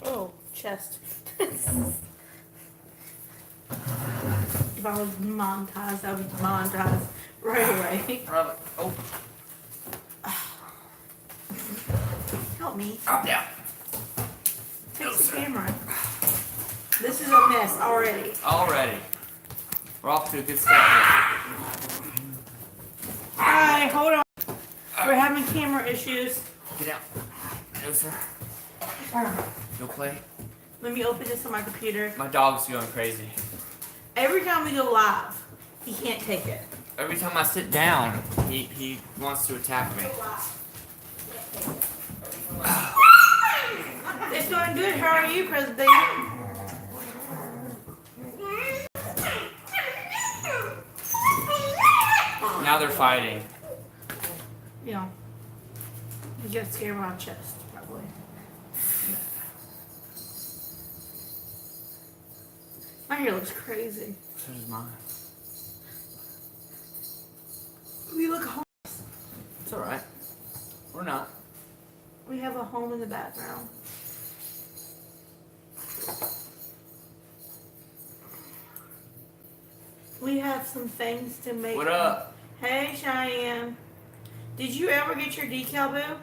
Oh, chest. If I was monetized, I would monetize right away. Probably. Oh, Help me. up down. Fix the camera. This is a mess already. Already. We're off to a good start here. Alright, hold on. We're having camera issues. Get out. No, sir. Go play. Let me open this on my computer. My dog's going crazy. Every time we go live, he can't take it. Every time I sit down, he wants to attack me. It's going good. How are you, President? Now they're fighting. Yeah. You got scared of my chest, probably. My hair looks crazy. So does mine. We look home. It's alright. We're not. We have a home in the background. We have some things to make. What up? Hey, Cheyenne. Did you ever get your decal, boo?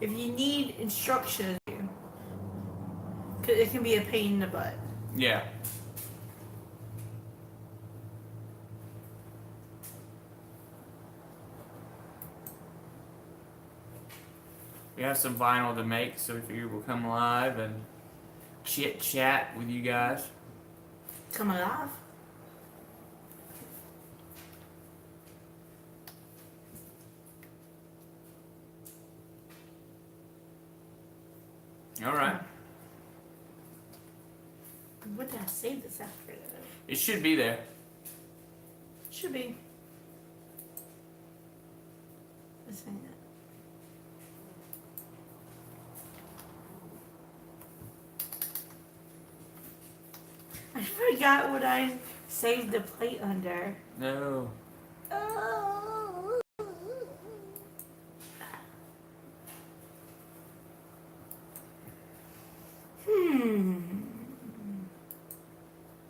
If you need instructions, because it can be a pain in the butt. Yeah. We have some vinyl to make, so we figured we'll come live and chit chat with you guys. Come alive. Alright. What did I save this after? It should be there. Should be. Let's find that. I forgot what I saved the plate under. No. Oh.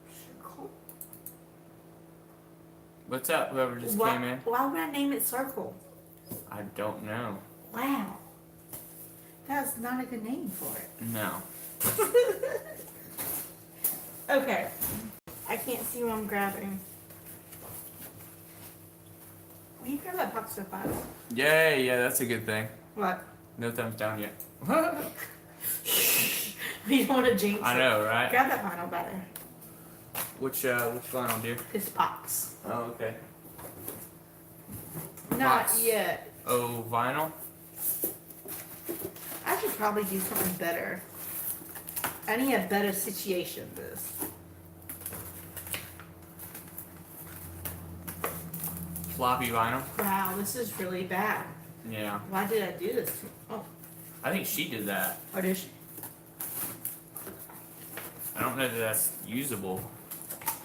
Circle. What's up, whoever just Why, came in? why would I name it circle? I don't know. Wow. That's not a good name for it. No. Okay. I can't see what I'm grabbing. Will you grab that box of five? Yeah, that's a good thing. What? No thumbs down yet. You don't want to jinx I it. know, right? Grab that vinyl better. Which vinyl, dear? This box. Oh, okay. Not Box. yet. Oh, vinyl? I should probably do something better. I need a better situation than this. Floppy vinyl? Wow, this is really bad. Yeah. Why did I do this? Oh, I think she did that. or did she? I don't know that that's usable.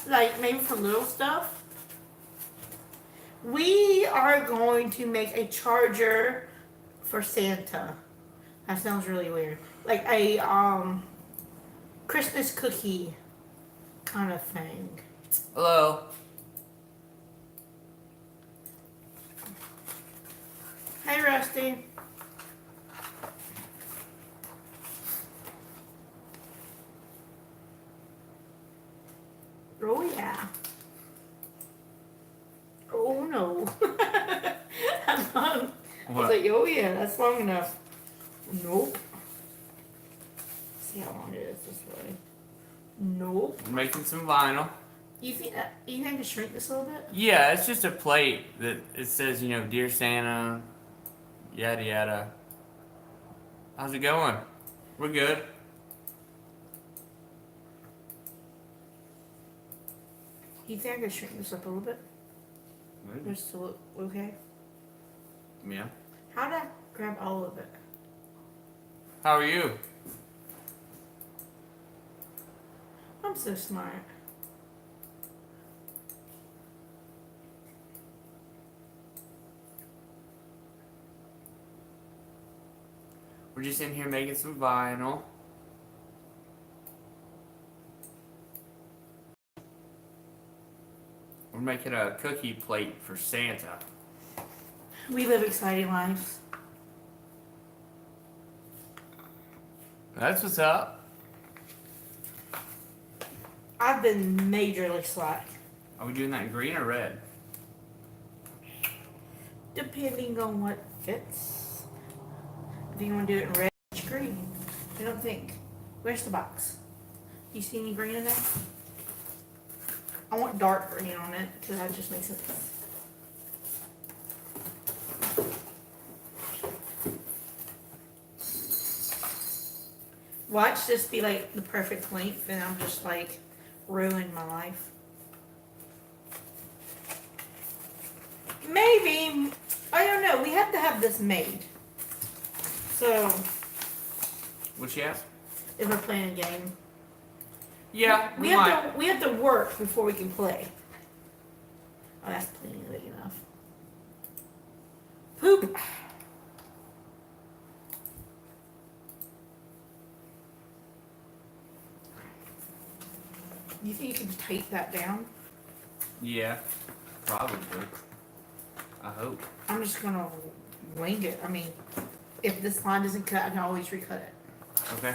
Like, maybe for little stuff? We are going to make a charger for Santa. That sounds really weird. Like a, Christmas cookie kind of thing. Hello. Hey, Rusty. Oh, yeah. Oh, no. That's long. I was What? like, oh, yeah, that's long enough. Nope. See how long it is this way. Nope. We're making some vinyl. You think I can shrink this a little bit? Yeah, it's just a plate that it says, Dear Santa, yada yada. How's it going? We're good. You think I can shrink this up a little bit? Just to look okay? Yeah. How did I grab all of it? How are you? I'm so smart. We're just in here making some vinyl. We're making a cookie plate for Santa. We live exciting lives. That's what's up. I've been majorly slack. Are we doing that in green or red? Depending on what fits. If you want to do it in red, it's green. I don't think. Where's the box? You see any green in there? I want dark green on it because that just makes sense. Watch this be like the perfect length and I'm just like ruin my life. Maybe, I don't know, we have to have this made. So, What she asked? if we're playing a game. Yeah, We have to work before we can play. Oh, that's plenty big enough. Poop. You think you can tape that down? Yeah, probably. I hope. I'm just gonna wing it. I mean, if this line doesn't cut, I can always recut it. Okay.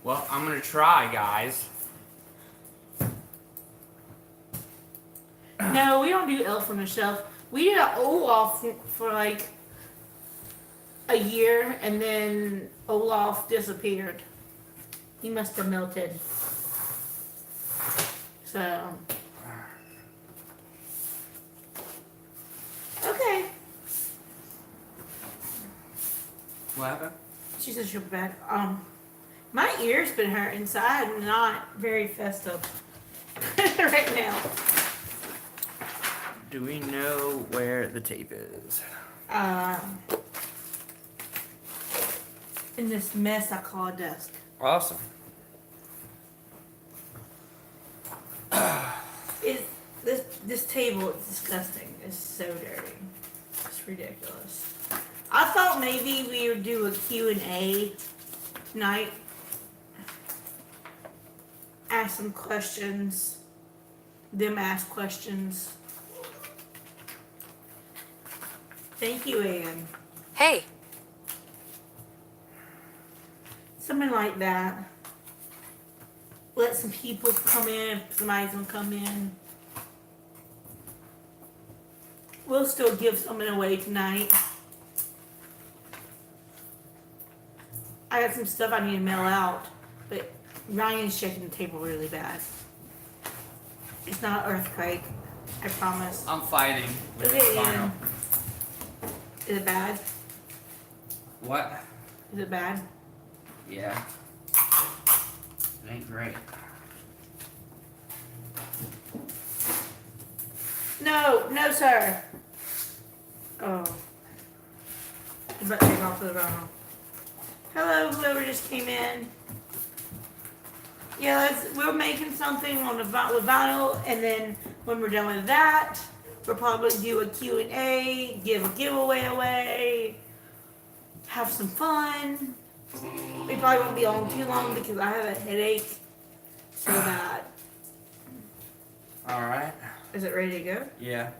Well, I'm gonna try, guys. No, we don't do Elf on the Shelf. We did an Olaf for like a year, and then Olaf disappeared. He must have melted. So, okay. What happened? She said she'll be back. My ear's been hurting, so I'm not very festive right now. Do we know where the tape is? In this mess I call a desk. Awesome. This table is disgusting. It's so dirty. It's ridiculous. I thought maybe we would do a Q&A tonight. Ask some questions. Them ask questions. Thank you, Ann. Hey, Something like that. Let some people come in. If somebody's gonna come in. We'll still give something away tonight. I got some stuff I need to mail out, but Ryan's shaking the table really bad. It's not an earthquake, I promise. I'm fighting with Okay, the vinyl. Ian. Is it bad? What? Is it bad? Yeah. It ain't great. No, sir. Oh. I'm about to take off the vinyl. Hello, whoever just came in. Yeah, we're making something on the with vinyl, and then when we're done with that, we'll probably do a Q&A, give a giveaway away, have some fun. We probably won't be on too long because I have a headache so bad. Alright. Is it ready to go? Yeah.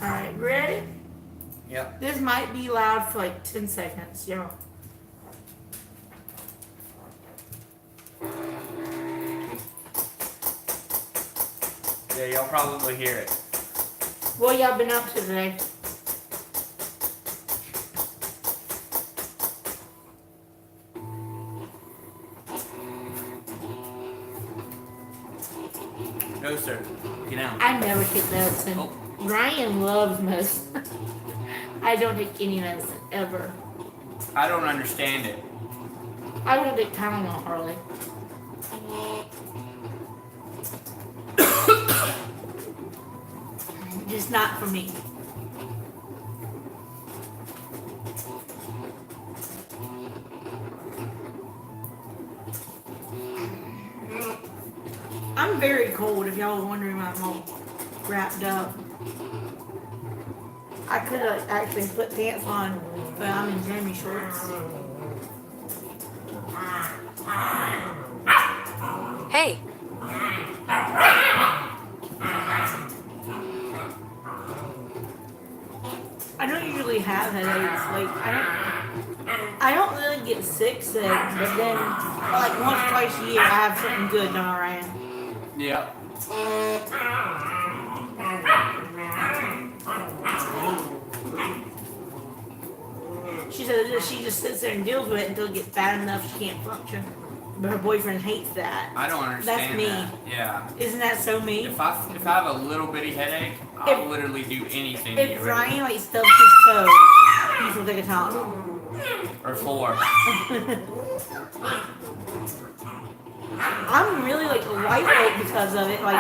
Alright, ready? Yep. This might be loud for like 10 seconds, yo. Yeah, y'all probably hear it. What y'all been up to today? No sir. Get down. I never take medicine. Oh. Ryan loves medicine. I don't take any medicine ever. I don't understand it. I don't take Tylenol, Harley. Just not for me. I'm very cold, if y'all are wondering why I'm all wrapped up. I could have actually put pants on, but I'm in jammy shorts. Hey, I don't usually have headaches. Like I don't really get sick, but then like once, twice a year, I have something good, don't I, Ryan? Yeah. She said that she just sits there and deals with it until it gets bad enough she can't function. But her boyfriend hates that. I don't understand me. that. Yeah. Isn't that so mean? If I have a little bitty headache, I'll literally do anything to If get rid of Ryan it. like stubs his toe, he's gonna take a Tylenol. Or 4. I'm really like lightweight because of it. Like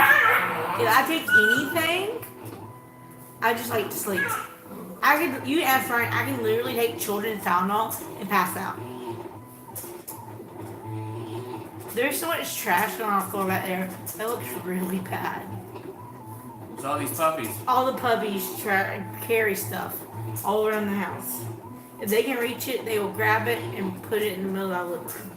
if I take anything, I just like to sleep. You ask Ryan, I can literally take children's Tylenol and pass out. There's so much trash on our floor back there. That looks really bad. It's all these puppies. All the puppies carry stuff all around the house. If they can reach it, they will grab it and put it in the middle of our living room.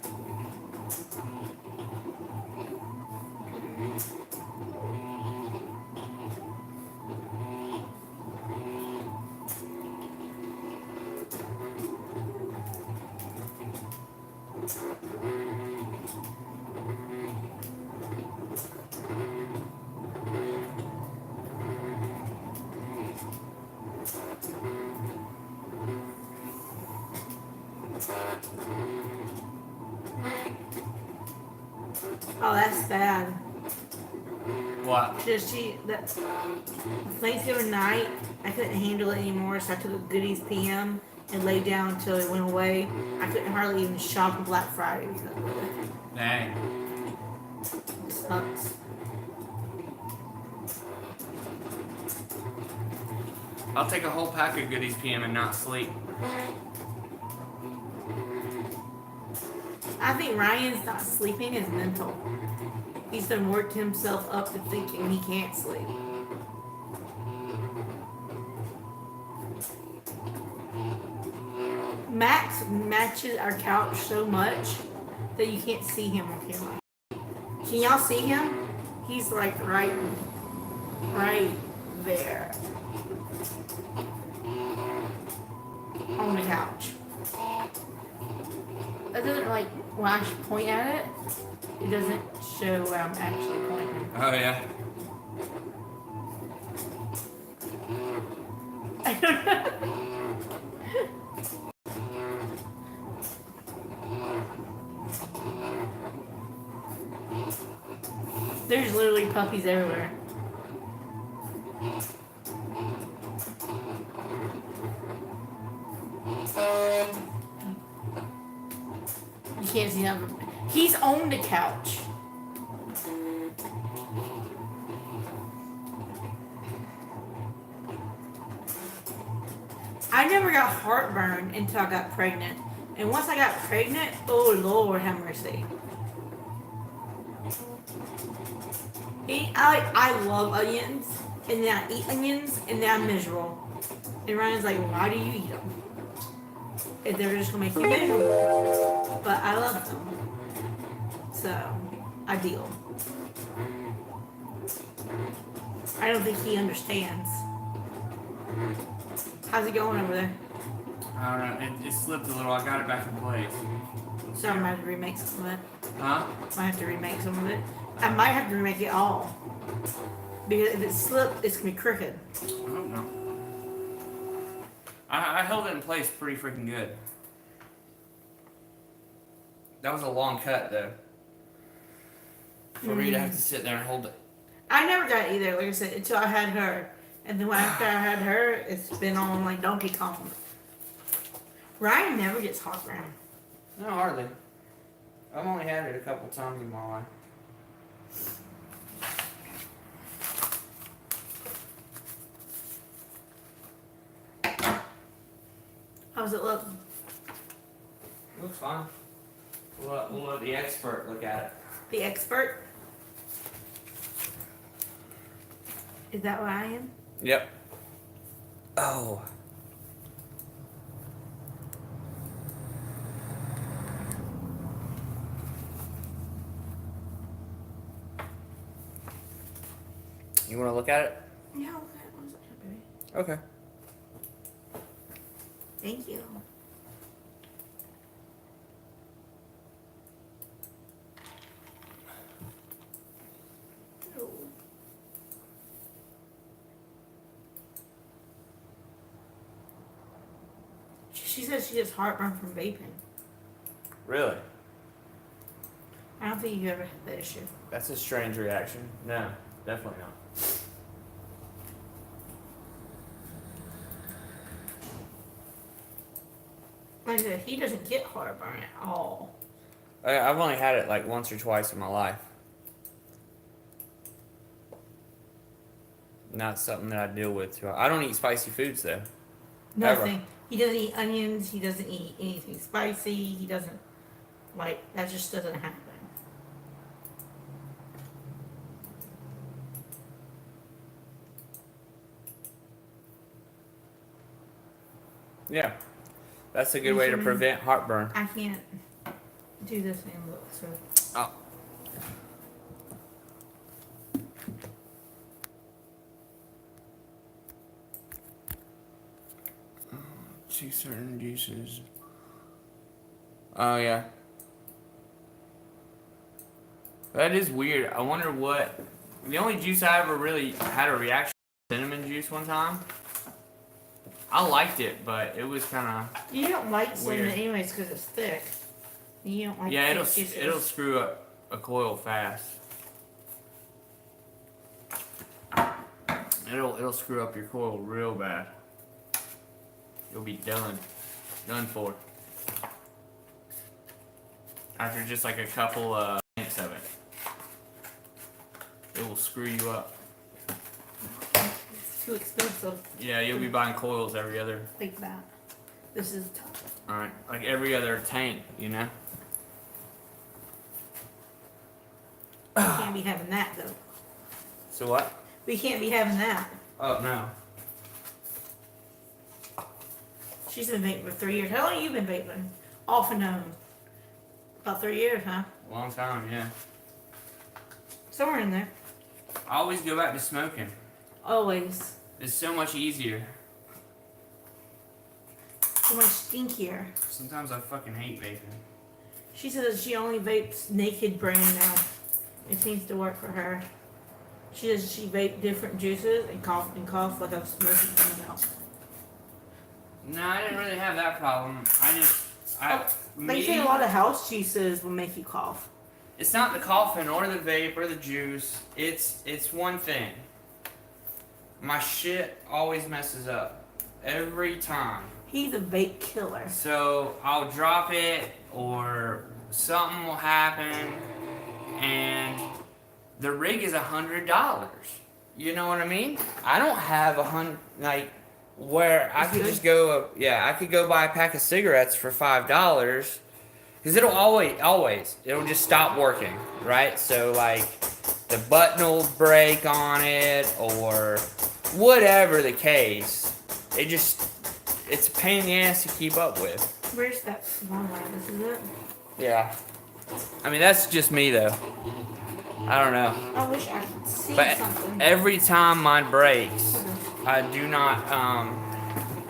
Oh, that's bad. What? That Thanksgiving night, I couldn't handle it anymore, so I took a Goodies PM and laid down until it went away. I couldn't hardly even shop on Black Friday because of it. Dang. It sucks. I'll take a whole pack of Goodies PM and not sleep. I think Ryan's not sleeping is mental. He's done worked himself up to thinking he can't sleep. Max matches our couch so much that you can't see him on camera. Can y'all see him? He's like right there on the couch. That doesn't like when I point at it, it doesn't show where I'm actually pointing. Oh, yeah. I don't know. There's literally puppies everywhere. You can't see him. He's on the couch. I never got heartburn until I got pregnant. And once I got pregnant, oh Lord have mercy. I love onions, and then I eat onions, and then I'm miserable. And Ryan's like, why do you eat them? If they're just gonna make you miserable. But I love them. So, I deal. I don't think he understands. How's it going over there? I don't know. It slipped a little. I got it back in place. So I might have to remake some of it. Huh? Might have to remake some of it. I might have to remake it all. Because if it slipped, it's gonna be crooked. I don't know. I held it in place pretty freaking good. That was a long cut, though. For me to have to sit there and hold it. I never got it either, like I said, until I had her. And then after I had her, it's been on like Donkey Kong. Ryan never gets heartburn. No, hardly. I've only had it a couple times in my life. How's it look? Looks fine. We'll let the expert look at it. The expert? Is that what I am? Yep. Oh. You want to look at it? Yeah, okay. One second, baby. Okay. Thank you. Oh. She says she gets heartburn from vaping. Really? I don't think you ever had that issue. That's a strange reaction. No, definitely not. Like I said, he doesn't get heartburn at all. I've only had it like once or twice in my life. Not something that I deal with. I don't eat spicy foods though. Nothing. Ever. He doesn't eat onions. He doesn't eat anything spicy. He doesn't, like, that just doesn't happen. Yeah. That's a good way to prevent heartburn. I can't do this and look, so. Oh. See certain juices. Oh yeah. That is weird. I wonder what. The only juice I ever really had a reaction to was cinnamon juice one time. I liked it, but it was kind of. You don't like cinnamon weird. anyways because it's thick. You don't like Yeah, thick juices. it'll screw up a coil fast. It'll screw up your coil real bad. You'll be done for. After just like a couple minutes of it, it will screw you up. It's too expensive Yeah, you'll be buying coils every other. like that. This is tough. All right, like every other tank, you know. We can't be having that though. So what? We can't be having that. Oh no. She's been vaping for 3 years. How long have you been vaping? Off and on. About 3 years, huh? Long time, yeah. Somewhere in there. I always go back to smoking. Always. It's so much easier. So much stinkier. Sometimes I fucking hate vaping. She says she only vapes Naked brand now. It seems to work for her. She says she vaped different juices and cough like I'm smoking something else. No, I didn't really have that problem. They say a lot of house juices will make you cough. It's not the coughing or the vape or the juice. It's one thing. My shit always messes up. Every time. He's a vape killer. So I'll drop it or something will happen and the rig is $100. You know what I mean? I don't have where I could just go, I could go buy a pack of cigarettes for $5 because it'll always, it'll just stop working, right? So like the button will break on it or whatever the case, it's a pain in the ass to keep up with. Where's that one line? This is it? Yeah. I mean, that's just me though. I don't know. I wish I could see But something. every time mine breaks, I do not,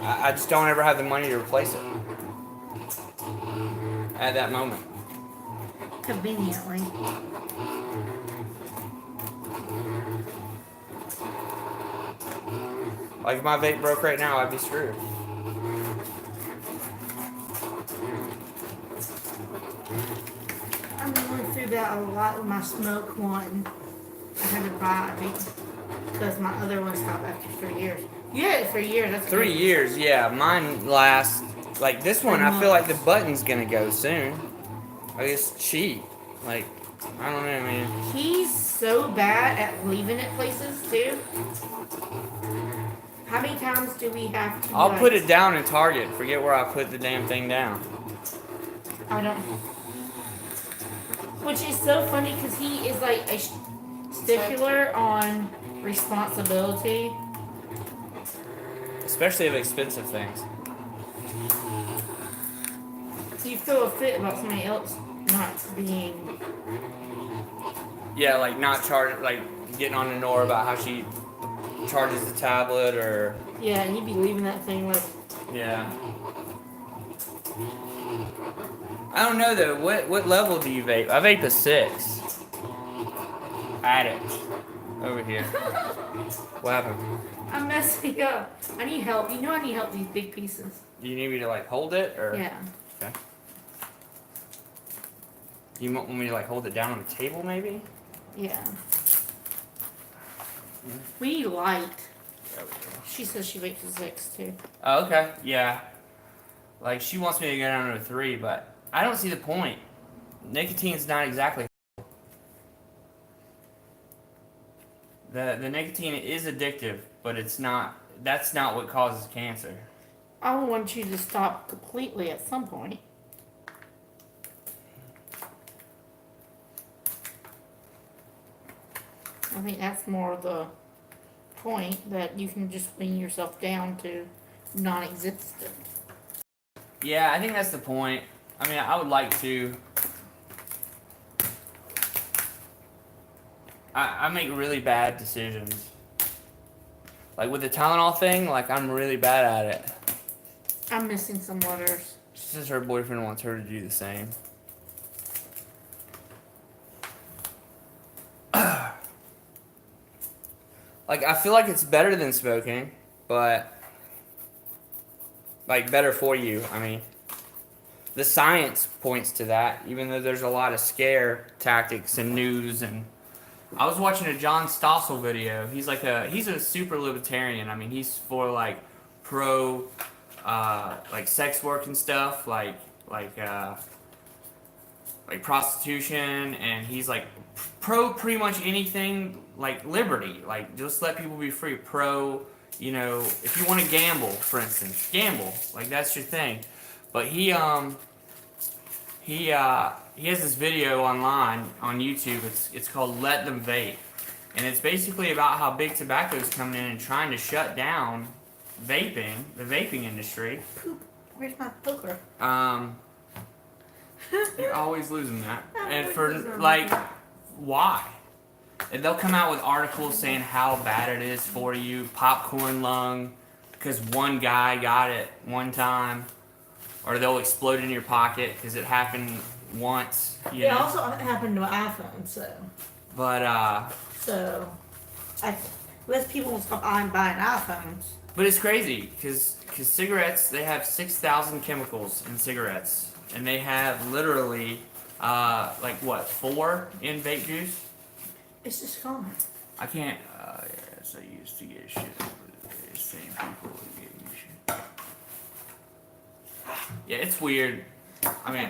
I just don't ever have the money to replace it at that moment. Conveniently. Like if my vape broke right now, I'd be screwed. I'm going through that a lot with my smoke one. I had to buy because my other one stopped after 3 years. You had it 3 years. That's 3 crazy. years, yeah. Mine lasts like this one. I feel like the button's gonna go soon. Like it's cheap. Like I don't know, man. He's so bad at leaving it places too. How many times do we have to? I'll put it down in Target. Forget where I put the damn thing down. I don't. Which is so funny because he is like a stickler on responsibility. Especially of expensive things. So you throw a fit about somebody else not being. Yeah, like not charge, like getting on to Nora about how she charges the tablet or. Yeah, and you'd be leaving that thing like. Yeah. I don't know though. What level do you vape? I vape a 6. Addict. Over here. What happened? I'm messing up. I need help. You know I need help with these big pieces. You need me to like hold it or? Yeah. Okay. You want me to like hold it down on the table maybe? Yeah. We need light. There we go. She says she vapes a 6 too. Oh, okay. Yeah. Like she wants me to go down to a 3, but I don't see the point. Nicotine's not exactly. The nicotine is addictive, but it's not. That's not what causes cancer. I want you to stop completely at some point. I think that's more the point, that you can just wean yourself down to non-existent. Yeah, I think that's the point. I mean, I would like to. I make really bad decisions. Like with the Tylenol thing, like I'm really bad at it. I'm missing some letters. She says her boyfriend wants her to do the same. Like I feel like it's better than smoking, but like better for you. I mean, the science points to that, even though there's a lot of scare tactics and news. And I was watching a John Stossel video. He's a super libertarian. I mean, he's for like pro like sex work and stuff, like prostitution, and he's like pro pretty much anything like liberty, like just let people be free. Pro, you know, if you want to gamble, for instance, gamble, like that's your thing. But he has this video online on YouTube. It's called "Let Them Vape," and it's basically about how big tobacco is coming in and trying to shut down vaping, the vaping industry. Poop. Where's my poker? You're always losing that. And for like, why? And they'll come out with articles saying how bad it is for you, popcorn lung, because one guy got it one time, or they'll explode in your pocket because it happened once. You It know? also happened to my iPhone, so. But So, less people will stop buying iPhones. but it's crazy because cigarettes, they have 6,000 chemicals in cigarettes, and they have literally like what, 4 in vape juice? It's just common. I can't. Yes, I used to get shit over the same people who gave me shit. Yeah, it's weird. I mean,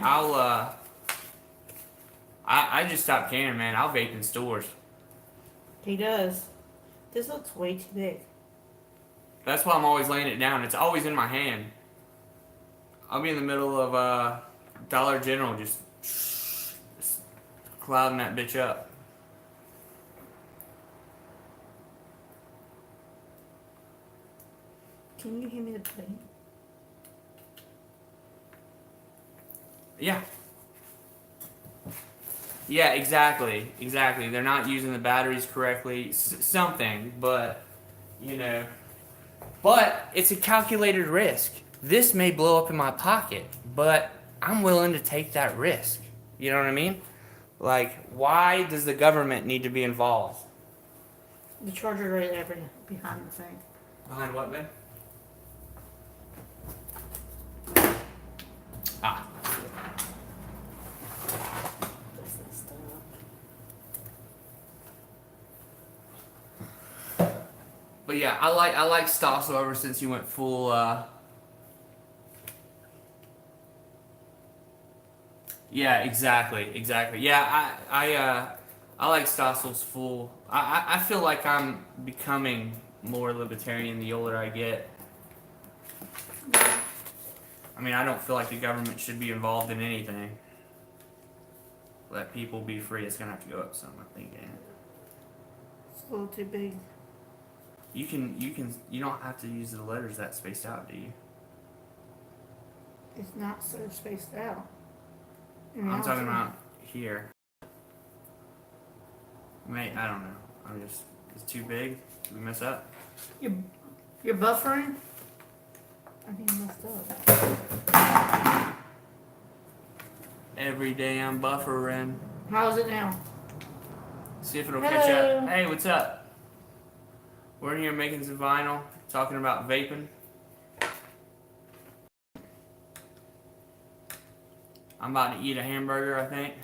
I just stopped caring, man. I'll vape in stores. He does. This looks way too big. That's why I'm always laying it down. It's always in my hand. I'll be in the middle of Dollar General, just clouding that bitch up. Can you hand me the plate? Yeah. Yeah, exactly. Exactly. They're not using the batteries correctly. Something, but, you know. But it's a calculated risk. This may blow up in my pocket, but I'm willing to take that risk. You know what I mean? Like, why does the government need to be involved? The charger right there behind the thing. Behind what, man? Ah. But yeah, I like Stossel ever since he went full. Yeah, exactly. Yeah, I like Stossel's full. I feel like I'm becoming more libertarian the older I get. I mean, I don't feel like the government should be involved in anything. Let people be free. It's gonna have to go up some, I think. And It's a little too big. you don't have to use the letters that spaced out, do you? It's not so spaced out. I'm talking about here. Mate, I don't know. It's too big. Did we mess up? You're buffering? I think you messed up. Every day I'm buffering. How's it now? See if it'll catch Hello. up. Hey, what's up? We're in here making some vinyl, talking about vaping. I'm about to eat a hamburger, I think.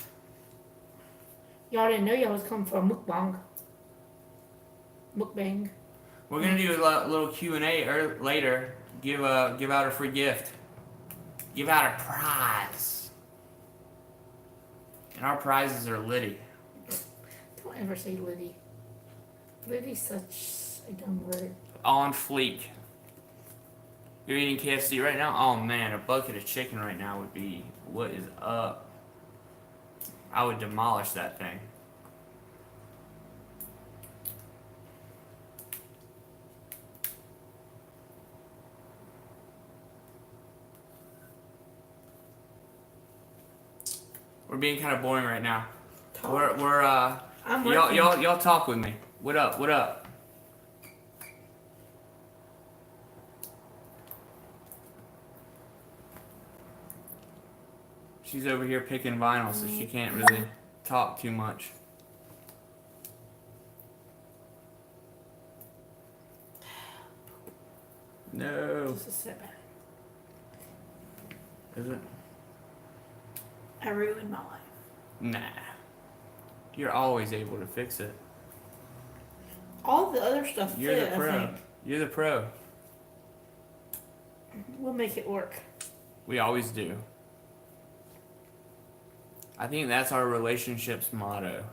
Y'all didn't know y'all was coming for a mukbang. Mukbang. We're gonna do a little Q&A later. Give out a free gift. Give out a prize. And our prizes are litty. Don't ever say Liddy. Liddy's such a dumb word. On fleek. You're eating KFC right now? Oh man, a bucket of chicken right now would be what is up. I would demolish that thing. We're being kind of boring right now. Talk. We're I'm y'all talk with me. What up? What up? She's over here picking vinyl, so she can't really talk too much. No. Just a setback. Is it? I ruined my life. Nah. You're always able to fix it. All the other stuff You're fit, the I pro. think. You're the pro. We'll make it work. We always do. I think that's our relationship's motto.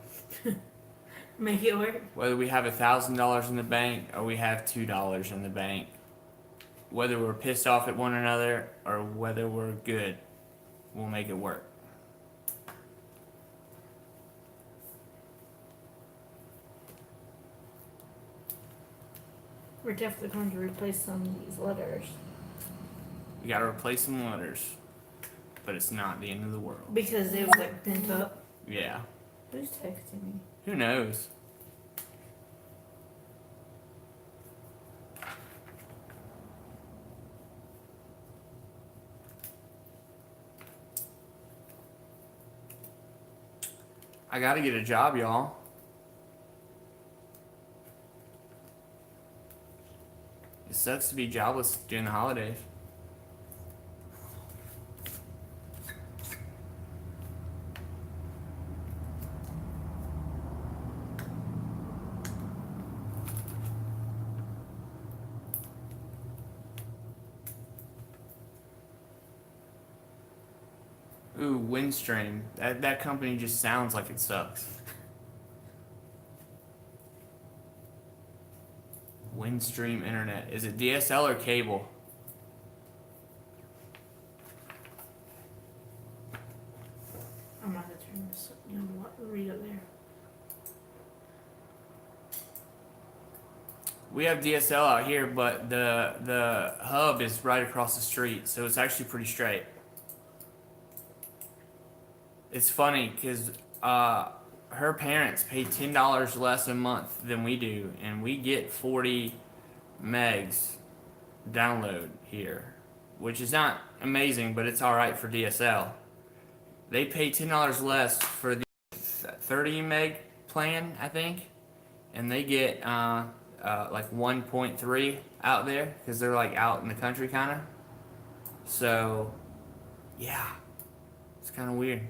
Make it work. Whether we have $1,000 in the bank or we have $2 in the bank, whether we're pissed off at one another or whether we're good, we'll make it work. We're definitely going to replace some of these letters. We gotta replace some letters, but it's not the end of the world. Because they was like bent up. Yeah. Who's texting me? Who knows? I gotta get a job, y'all. It sucks to be jobless during the holidays. Ooh, Windstream. That company just sounds like it sucks. Windstream Internet. Is it DSL or cable? I'm not going to turn this up. You know what? Read it there. We have DSL out here, but the hub is right across the street, so it's actually pretty straight. It's funny because her parents pay $10 less a month than we do, and we get 40 megs download here, which is not amazing, but it's all right for DSL. They pay $10 less for the 30 meg plan, I think, and they get like 1.3 out there because they're like out in the country, kind of. So, yeah, it's kind of weird.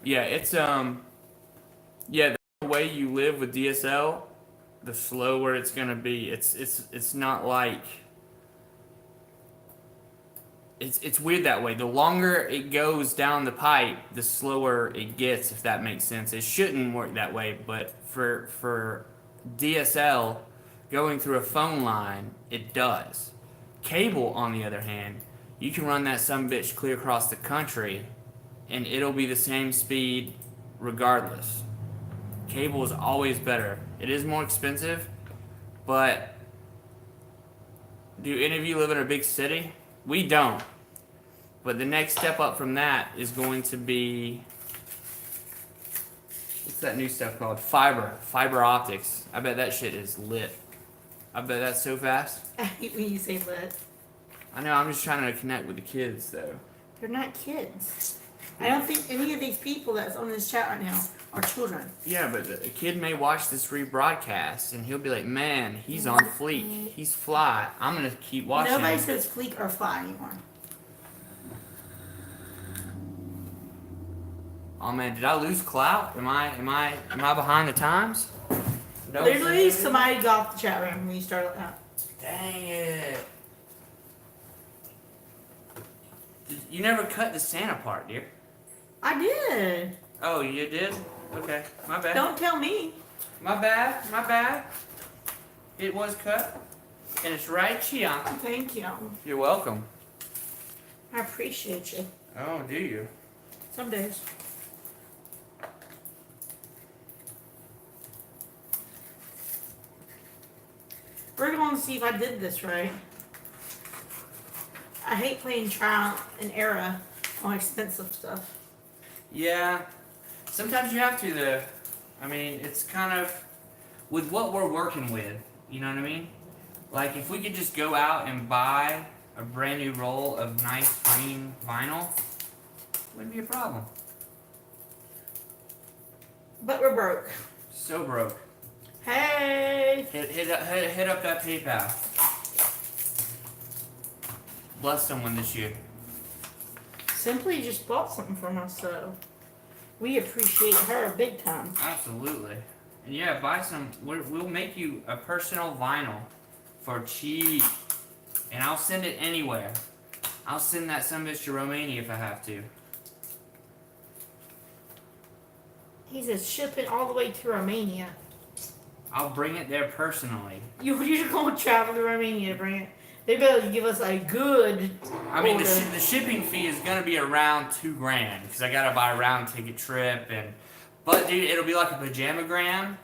Yeah, it's yeah, the way you live with DSL, the slower it's gonna be. It's not like it's weird that way. The longer it goes down the pipe, the slower it gets, if that makes sense. It shouldn't work that way, but for DSL going through a phone line, it does. Cable, on the other hand, you can run that sumbitch clear across the country, and it'll be the same speed regardless. Cable is always better. It is more expensive, but do any of you live in a big city? We don't. But the next step up from that is going to be, what's that new stuff called? Fiber optics. I bet that shit is lit. I bet that's so fast. I hate when you say lit. I know, I'm just trying to connect with the kids though. They're not kids. I don't think any of these people that's on this chat right now are children. Yeah, but a kid may watch this rebroadcast and he'll be like, man, he's on fleek. He's fly. I'm going to keep watching. Nobody says fleek or fly anymore. Oh man, did I lose clout? Am I behind the times? No. Literally, somebody got off the chat room when you started out. Dang it. You never cut the Santa part, dear. I did. Oh, you did? Okay, my bad. Don't tell me. My bad. It was cut. And it's right here. Thank you. You're welcome. I appreciate you. Oh, do you? Some days. We're going to see if I did this right. I hate playing trial and error on expensive stuff. Yeah. Sometimes you have to, though. I mean, it's kind of with what we're working with. You know what I mean? Like, if we could just go out and buy a brand new roll of nice green vinyl, wouldn't be a problem. But we're broke. So broke. Hey! Hit up that PayPal. Bless someone this year. Simply just bought something from us, so we appreciate her big time. Absolutely. And yeah, buy some. We'll make you a personal vinyl for cheap. And I'll send it anywhere. I'll send that sumbitch to Romania if I have to. He says ship it all the way to Romania. I'll bring it there personally. You're going to travel to Romania to bring it. They better give us a good. I mean, order. the shipping fee is gonna be around $2,000 because I gotta buy a round ticket trip but dude, it'll be like a pajamagram,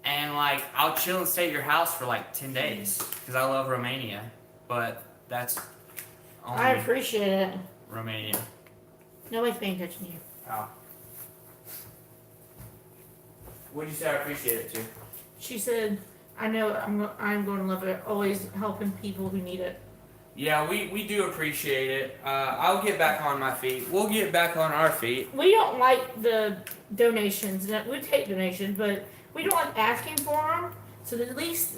and like I'll chill and stay at your house for like 10 days because I love Romania, but that's only I appreciate it. Romania. Nobody's paying attention to you. Oh. What'd you say? I appreciate it too. She said, "I know I'm going to love it. Always helping people who need it." Yeah, we do appreciate it. I'll get back on my feet. We'll get back on our feet. We don't like the donations. We take donations, but we don't like asking for them. So at least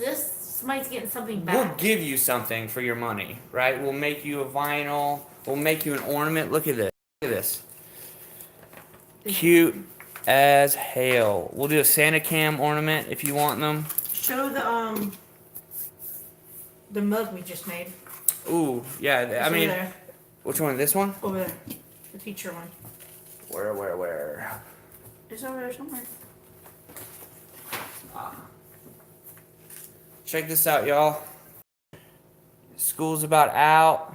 somebody's getting something back. We'll give you something for your money, right? We'll make you a vinyl. We'll make you an ornament. Look at this. Look at this. Cute as hell. We'll do a Santa cam ornament if you want them. Show the mug we just made. Ooh, yeah. It's I mean, over there. which one? This one? Over there, the teacher one. Where? It's over there somewhere. Check this out, y'all. School's about out.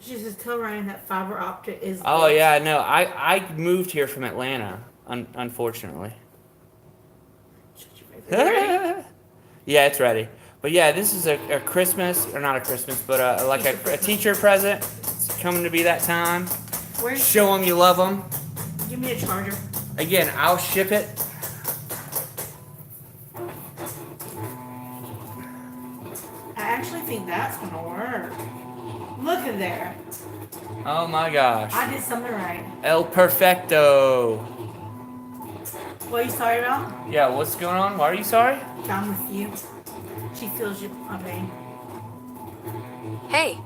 She says, "Tell Ryan that fiber optic is." Oh yeah, no. I moved here from Atlanta, unfortunately. Yeah, it's ready. But yeah, this is a Christmas, or not a Christmas, but like a teacher present. It's coming to be that time. Where's? Show them you love them. Give me a charger. Again, I'll ship it. I actually think that's gonna work. Look at there. Oh my gosh. I did something right. El Perfecto. What are you sorry about? Yeah, what's going on? Why are you sorry? I'm with you. She feels you, my pain. Hey,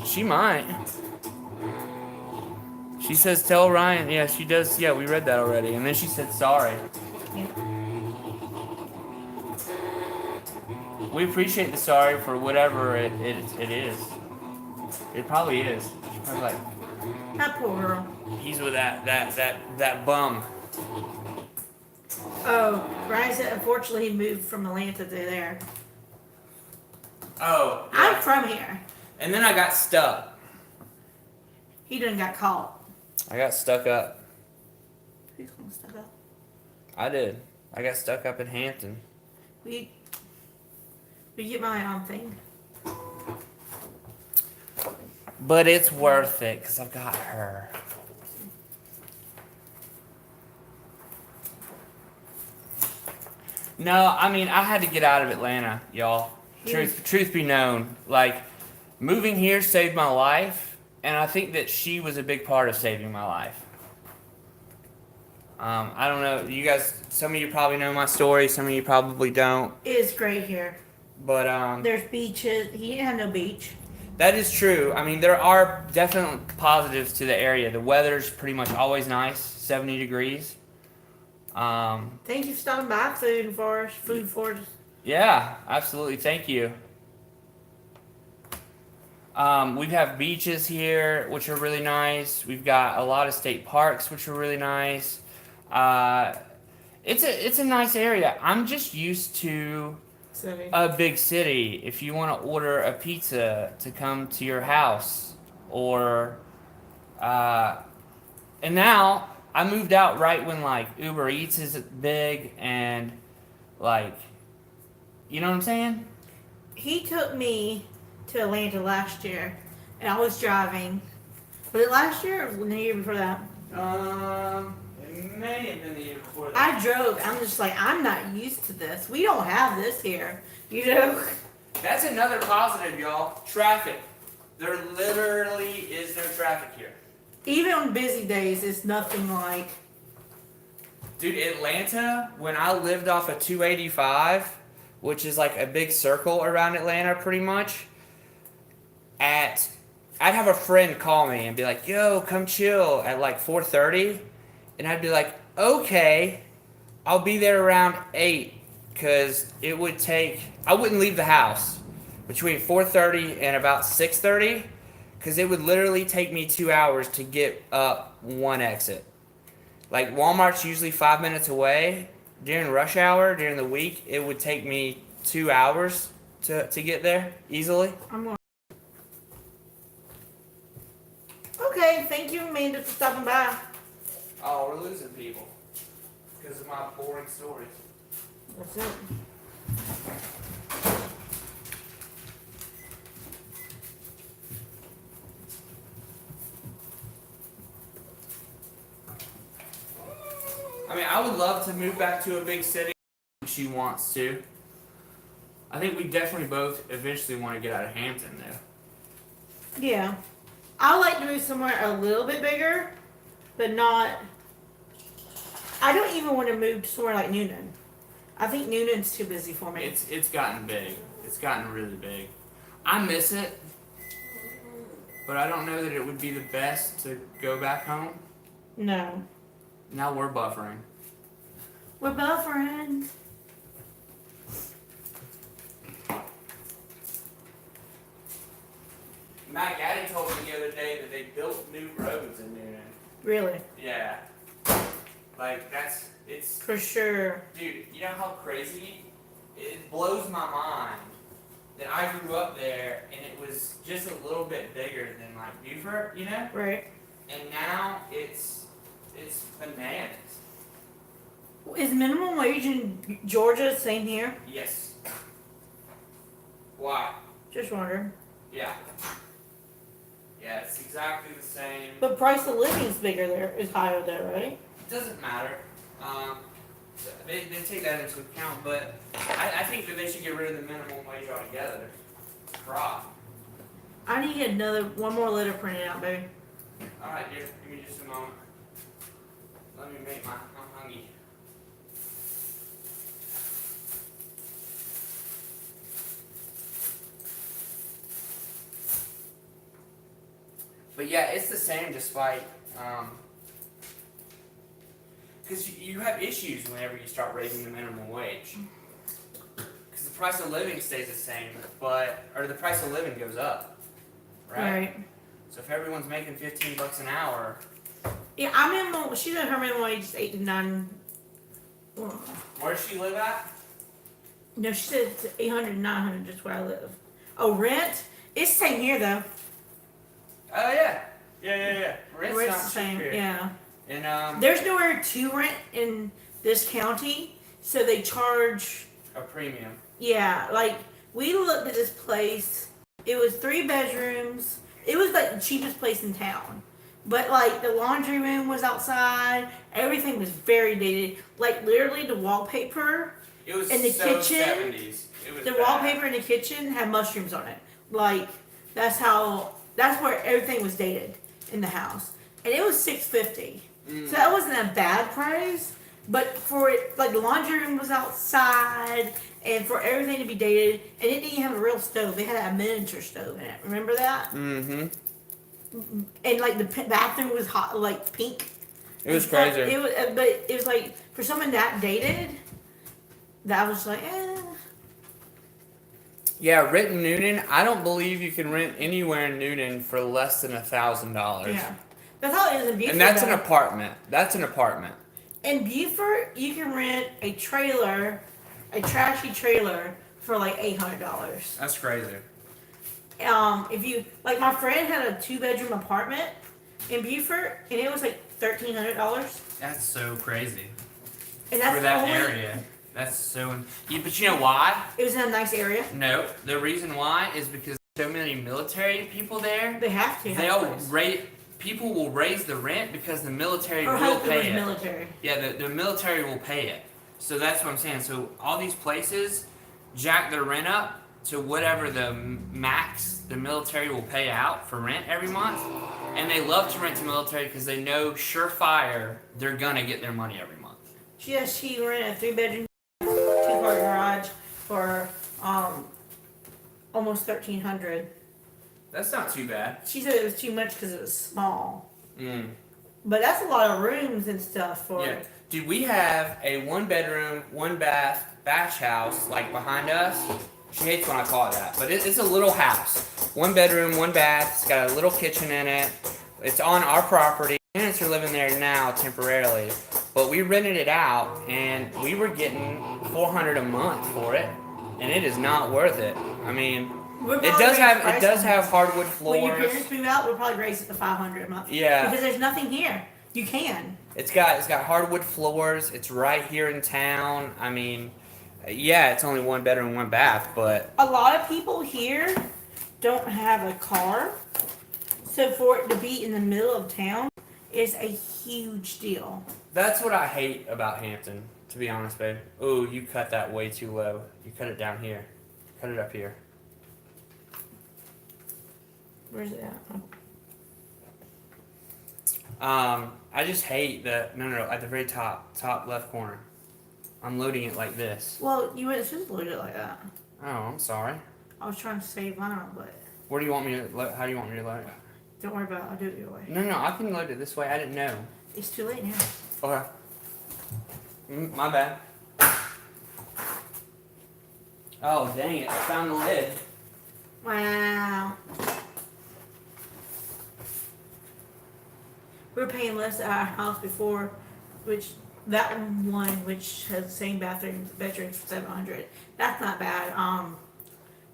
She might. She says, tell Ryan. Yeah, she does. Yeah, we read that already. And then she said, sorry. Yeah. We appreciate the sorry for whatever it is. It probably is. She's probably like, That poor girl. he's with that bum. Oh, Ryan said unfortunately he moved from Atlanta to there. Oh, I'm yeah. from here. And then I got stuck. He done got caught. I got stuck up. Who's gonna stuck up? I did. I got stuck up in Hampton. We get my own thing. But it's worth it because I've got her. No, I mean, I had to get out of Atlanta, y'all. Truth be known. Like, moving here saved my life, and I think that she was a big part of saving my life. I don't know. You guys, some of you probably know my story, some of you probably don't. It is great here. But, There's beaches. He didn't have no beach. that is true. I mean, there are definite positives to the area. The weather's pretty much always nice, 70 degrees. Thank you for stopping by Food for us. Yeah, absolutely. Thank you. We have beaches here, which are really nice. We've got a lot of state parks, which are really nice. It's a nice area. I'm just used to City. a big city. If you want to order a pizza to come to your house, or and now I moved out right when like Uber Eats is big and like, you know what I'm saying? He took me to Atlanta last year, and I was driving. Was it last year or the year before that? It may have been the year before that. I drove. I'm just like, I'm not used to this. We don't have this here. You know? That's another positive, y'all. Traffic. There literally is no traffic here. Even on busy days, it's nothing like. Dude, Atlanta, when I lived off of 285, which is like a big circle around Atlanta pretty much, I'd have a friend call me and be like, yo, come chill at like 4:30. And I'd be like, okay, I'll be there around 8. Because it would take, I wouldn't leave the house between 4:30 and about 6:30. Because it would literally take me 2 hours to get up one exit. Like Walmart's usually 5 minutes away. During rush hour, during the week, it would take me 2 hours to get there easily. Okay, thank you, Amanda, for stopping by. Oh, we're losing people because of my boring stories. That's it. I mean, I would love to move back to a big city. She wants to. I think we definitely both eventually want to get out of Hampton, though. Yeah. I like to move somewhere a little bit bigger, but not. I don't even want to move to somewhere like Noonan. I think Noonan's too busy for me. It's gotten big. It's gotten really big. I miss it, but I don't know that it would be the best to go back home. No. Now we're buffering. We're buffering. Matt Gaddy told me the other day that they built new roads in Noonan. Really? Yeah. Like, it's... For sure. Dude, you know how crazy? It blows my mind that I grew up there and it was just a little bit bigger than, like, Beaufort, you know? Right. And now it's bananas. Is minimum wage in Georgia the same here? Yes. Why? Just wondering. Yeah. Yeah, it's exactly the same. But price of living is bigger there, is higher there, right? It doesn't matter. They take that into account, but I think that they should get rid of the minimum wage altogether. Crap. I need one more letter printed out, baby. Alright, dear, give me just a moment. Let me make I'm hungry. But yeah, it's the same despite Because you have issues whenever you start raising the minimum wage. Because the price of living stays the same, or the price of living goes up, right? So if everyone's making $15 an hour, Yeah, I minimum. She said her minimum wage is 8 to 9. where does she live at? No, she said it's 800, 900 just where I live. Oh, rent? It's the same here though. Oh yeah, yeah. Rent's Rent's not the same. cheap here. Yeah. And There's nowhere to rent in this county, so they charge. a premium. Yeah, like we looked at this place. It was 3 bedrooms. It was like the cheapest place in town. But like the laundry room was outside. Everything was very dated. Like literally the wallpaper, It was in the so kitchen, 70s. It was the bad. wallpaper in the kitchen had mushrooms on it. Like that's where everything was dated in the house. And it was $650. So that wasn't a bad price. But for it, like the laundry room was outside, and for everything to be dated, and it didn't have a real stove. They had a miniature stove in it. Remember that? Mm-hmm. And like the bathroom was hot, like pink. It was And stuff. crazy. It was, but it was like for someone that dated, that was like, eh. Yeah, rent in Newnan. I don't believe you can rent anywhere in Newnan for less than $1,000. Yeah. That's how it is in Beaufort. And that's an though. apartment. That's an apartment. In Beaufort, you can rent a trailer, a trashy trailer, for like $800. That's crazy. If you like, my friend had a 2-bedroom apartment in Beaufort, and it was like $1,300, That's so crazy. and that's For that only, area. That's so. But you know why? It was in a nice area. No. The reason why is because so many military people there. They have to. They'll people will raise the rent because the military Or will hope it was pay it. military. Yeah, the military will pay it. So that's what I'm saying. So all these places jack their rent up to whatever the max the military will pay out for rent every month. And they love to rent to military because they know surefire they're gonna get their money every month. She rented a 3-bedroom, 2-car garage for almost $1,300. That's not too bad. She said it was too much because it was small, Mm. but that's a lot of rooms and stuff for. Yeah. Dude, we have a 1-bedroom, 1-bath batch house like behind us. She hates when I call it that, but it's a little house. 1 bedroom, 1 bath. It's got a little kitchen in it. It's on our property. Parents are living there now temporarily, but we rented it out and we were getting $400 a month for it, and it is not worth it. I mean, We're it probably does raise have price on this. hardwood When your floors. parents move out, we'll probably raise it to $500 a month. Yeah. Because there's nothing here. You can. It's got hardwood floors. It's right here in town. I mean, yeah, it's only 1 bedroom, 1 bath, but A lot of people here don't have a car, so for it to be in the middle of town is a huge deal. that's what I hate about Hampton, to be honest, babe. Ooh, you cut that way too low. You cut it down here. Cut it up here. Where's it at? I just hate no, at the very top left corner. I'm loading it like this. Well, you wouldn't just load it like that. Oh, I'm sorry. I was trying to save mine, but Where do you want me to? How do you want me to load it? don't worry about it. I'll do it your way. No, I can load it this way. I didn't know. It's too late now. Okay. My bad. Oh dang it! I found the lid. Wow. We were paying less at our house before, which that one, which has the same bedrooms for $700. That's not bad.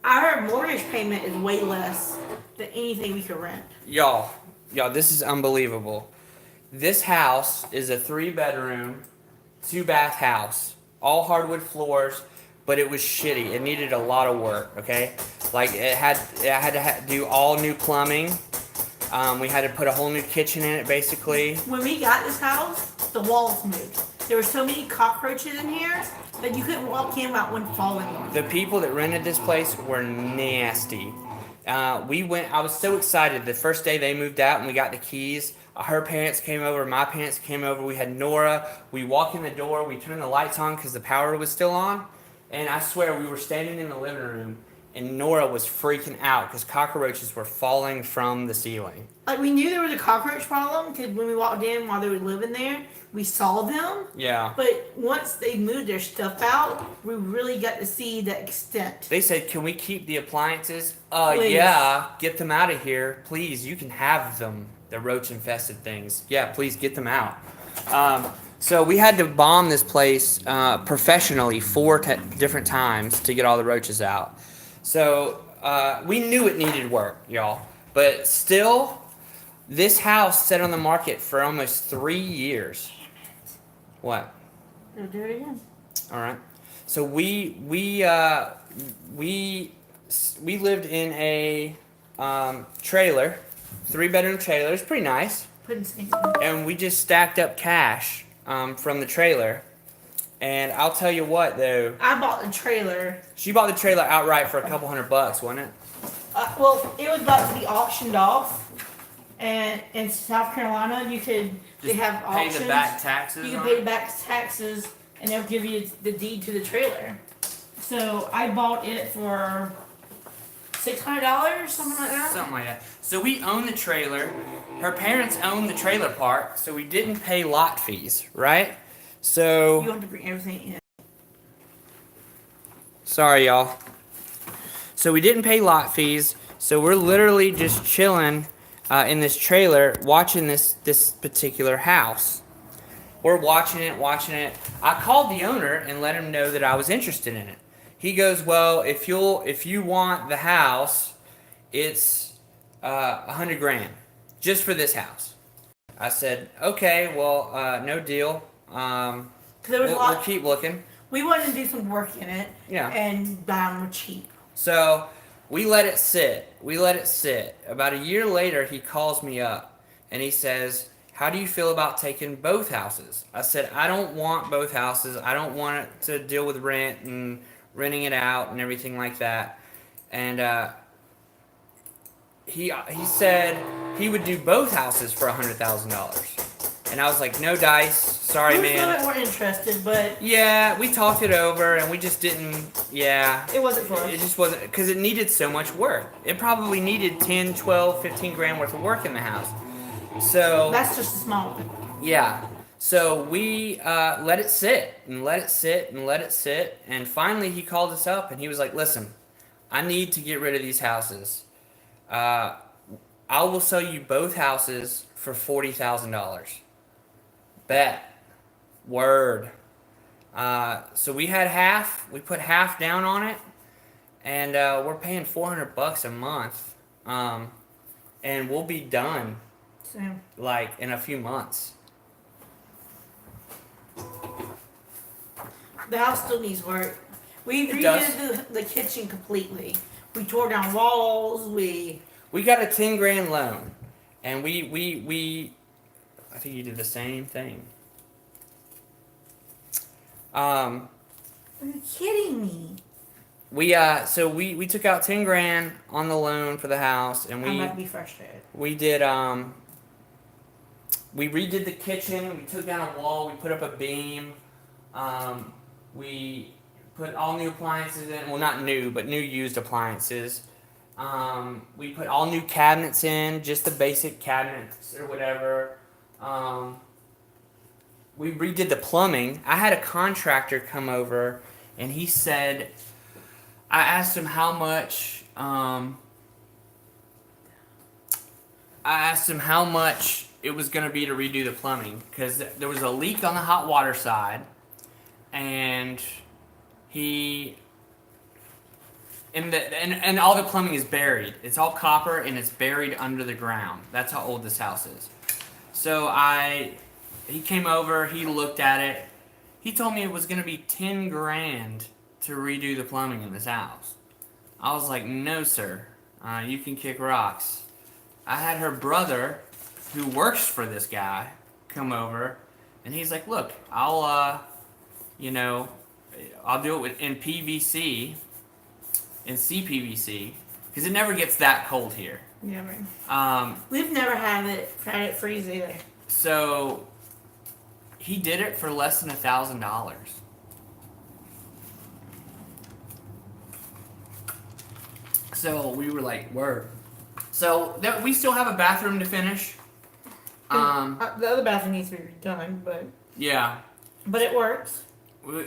Our mortgage payment is way less than anything we could rent. Y'all, this is unbelievable. This house is a 3-bedroom, 2-bath house, all hardwood floors, but it was shitty. It needed a lot of work. Okay, like it had to do all new plumbing. We had to put a whole new kitchen in it, basically. When we got this house, the walls moved. There were so many cockroaches in here that you couldn't walk in without one falling on you. The people that rented this place were nasty. I was so excited. The first day they moved out and we got the keys, her parents came over, my parents came over, we had Nora. We walk in the door, we turned the lights on because the power was still on. And I swear we were standing in the living room and Nora was freaking out because cockroaches were falling from the ceiling. Like, we knew there was a cockroach problem because when we walked in while they were living there, we saw them. Yeah. But once they moved their stuff out, we really got to see the extent. They said, "Can we keep the appliances?" Please. Yeah. Get them out of here, please. You can have them. The roach-infested things. Yeah, please get them out. So we had to bomb this place professionally 4 different times to get all the roaches out. So we knew it needed work, y'all. But still, this house sat on the market for almost 3 years. What? They'll do it again. All right. So we lived in a trailer, 3-bedroom trailer. It's pretty nice. And we just stacked up cash from the trailer. And I'll tell you what, though. I bought the trailer. She bought the trailer outright for a couple $100, wasn't it? Well, it was about to be auctioned off. And in South Carolina, they have auctions. Pay the back taxes. You can pay the back taxes, and they'll give you the deed to the trailer. So I bought it for $600, something like that. Something like that. So we own the trailer. Her parents own the trailer park, so we didn't pay lot fees, right? So You have to bring everything in. sorry, y'all. So we didn't pay lot fees. So we're literally just chilling in this trailer, watching this particular house. We're watching it. I called the owner and let him know that I was interested in it. He goes, "Well, if you want the house, it's $100,000 just for this house." I said, "Okay, well, no deal. There was We'll keep looking." We wanted to do some work in it. Yeah. And buy them cheap. So we let it sit. About a year later, he calls me up and he says, "How do you feel about taking both houses?" I said, "I don't want both houses. I don't want it to deal with rent and renting it out and everything like that." And he said he would do both houses for $100,000. And I was like, "No dice. Sorry, We man." still weren't interested, but Yeah, we talked it over and we just didn't. Yeah. it wasn't for us. It just wasn't, because it needed so much work. It probably needed 10, 12, 15 grand worth of work in the house. So That's just a small one. yeah. So we let it sit and let it sit and let it sit. And finally he called us up and he was like, "Listen, I need to get rid of these houses. I will sell you both houses for $40,000. Bet. Word." So we had half. We put half down on it. And we're paying $400 a month. And we'll be done So like in a few months. the house still needs work. We It does. redid the kitchen completely. We tore down walls. We got a 10 grand loan, and we I think you did the same thing. Are you kidding me? We took out 10 grand on the loan for the house, and I might be frustrated. we did we redid the kitchen. We took down a wall. We put up a beam. We put all new appliances in. Well, not new, but new used appliances. We put all new cabinets in, just the basic cabinets or whatever. We redid the plumbing. I had a contractor come over, and he said, I asked him how much. I asked him how much it was going to be to redo the plumbing, because there was a leak on the hot water side, and and all the plumbing is buried. It's all copper and it's buried under the ground. That's how old this house is. So he came over, he looked at it. He told me it was going to be 10 grand to redo the plumbing in this house. I was like, "No, sir. You can kick rocks." I had her brother, who works for this guy, come over, and he's like, "Look, I'll do it in PVC, in CPVC, because it never gets that cold here." Yeah, right. We've never had it freeze either. So he did it for less than $1,000. So we were like, word. So that we still have a bathroom to finish. The other bathroom needs to be redone, Yeah. but it works.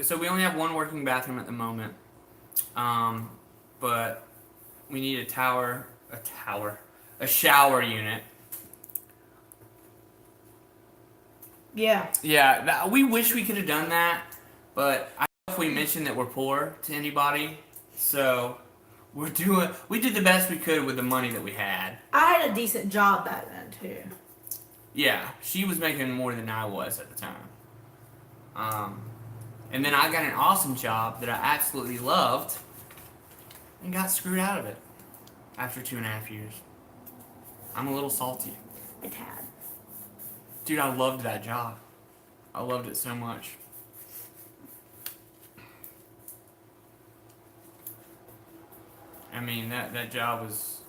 So we only have one working bathroom at the moment. But we need a shower unit. Yeah. Yeah, we wish we could have done that, but I don't know if we mentioned that we're poor to anybody. So we did the best we could with the money that we had. I had a decent job back then too. Yeah, she was making more than I was at the time. And then I got an awesome job that I absolutely loved and got screwed out of it after 2.5 years. I'm a little salty. It had. Dude, I loved that job. I loved it so much. I mean, that job was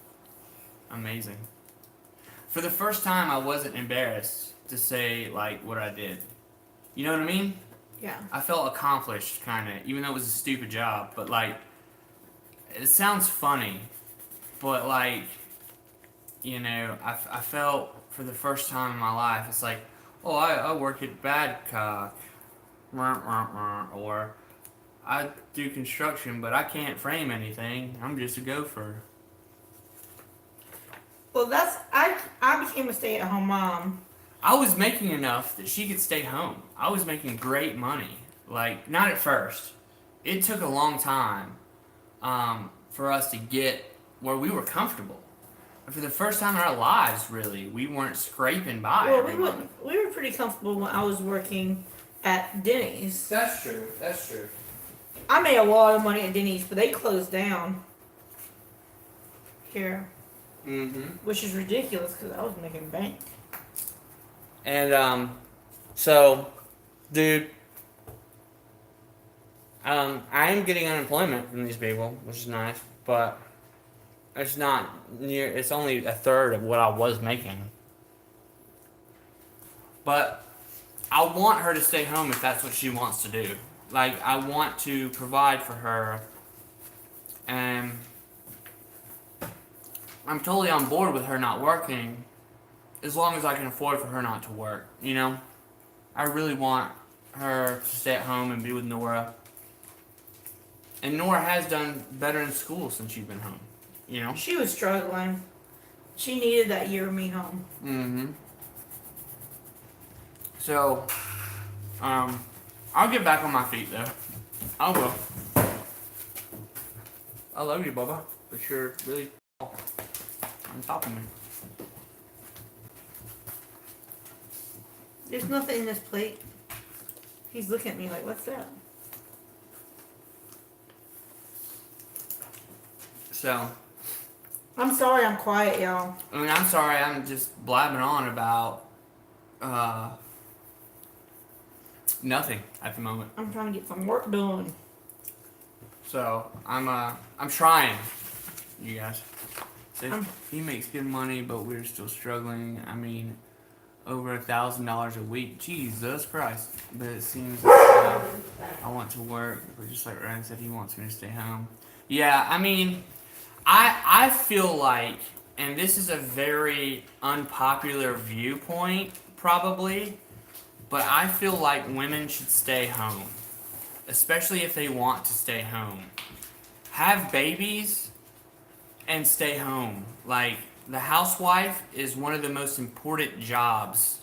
amazing. For the first time, I wasn't embarrassed to say, like, what I did. You know what I mean? Yeah. I felt accomplished, kind of, even though it was a stupid job. But, like, it sounds funny, but, like, you know, I felt for the first time in my life, it's like, oh, I work at Badcock, or I do construction, but I can't frame anything. I'm just a gopher. Well, I became a stay-at-home mom. I was making enough that she could stay home. I was making great money. Like, not at first. It took a long time for us to get where we were comfortable. And for the first time in our lives, really, we weren't scraping by. Well, we were pretty comfortable when I was working at Denny's. That's true. That's true. I made a lot of money at Denny's, but they closed down here. Mm-hmm. Which is ridiculous because I was making bank. And, so, dude, I am getting unemployment from these people, which is nice, but it's not near, it's only a third of what I was making. But I want her to stay home if that's what she wants to do. Like, I want to provide for her, and I'm totally on board with her not working, as long as I can afford for her not to work, you know? I really want her to stay at home and be with Nora. And Nora has done better in school since she's been home, you know? She was struggling. She needed that year of me home. Mm-hmm. So, I'll get back on my feet, though. I will. I love you, Bubba, but you're really on top of me. There's nothing in this plate. He's looking at me like, what's that? So, I'm sorry I'm quiet, y'all. I mean, I'm sorry, I'm just blabbing on about, nothing at the moment. I'm trying to get some work done. So, I'm trying, you guys. So, he makes good money, but we're still struggling. I mean, over $1,000 a week. Jesus Christ. But it seems like I want to work, but just like Ryan said, he wants me to stay home. Yeah, I mean, I feel like, and this is a very unpopular viewpoint, probably, but I feel like women should stay home, especially if they want to stay home. Have babies and stay home. Like, the housewife is one of the most important jobs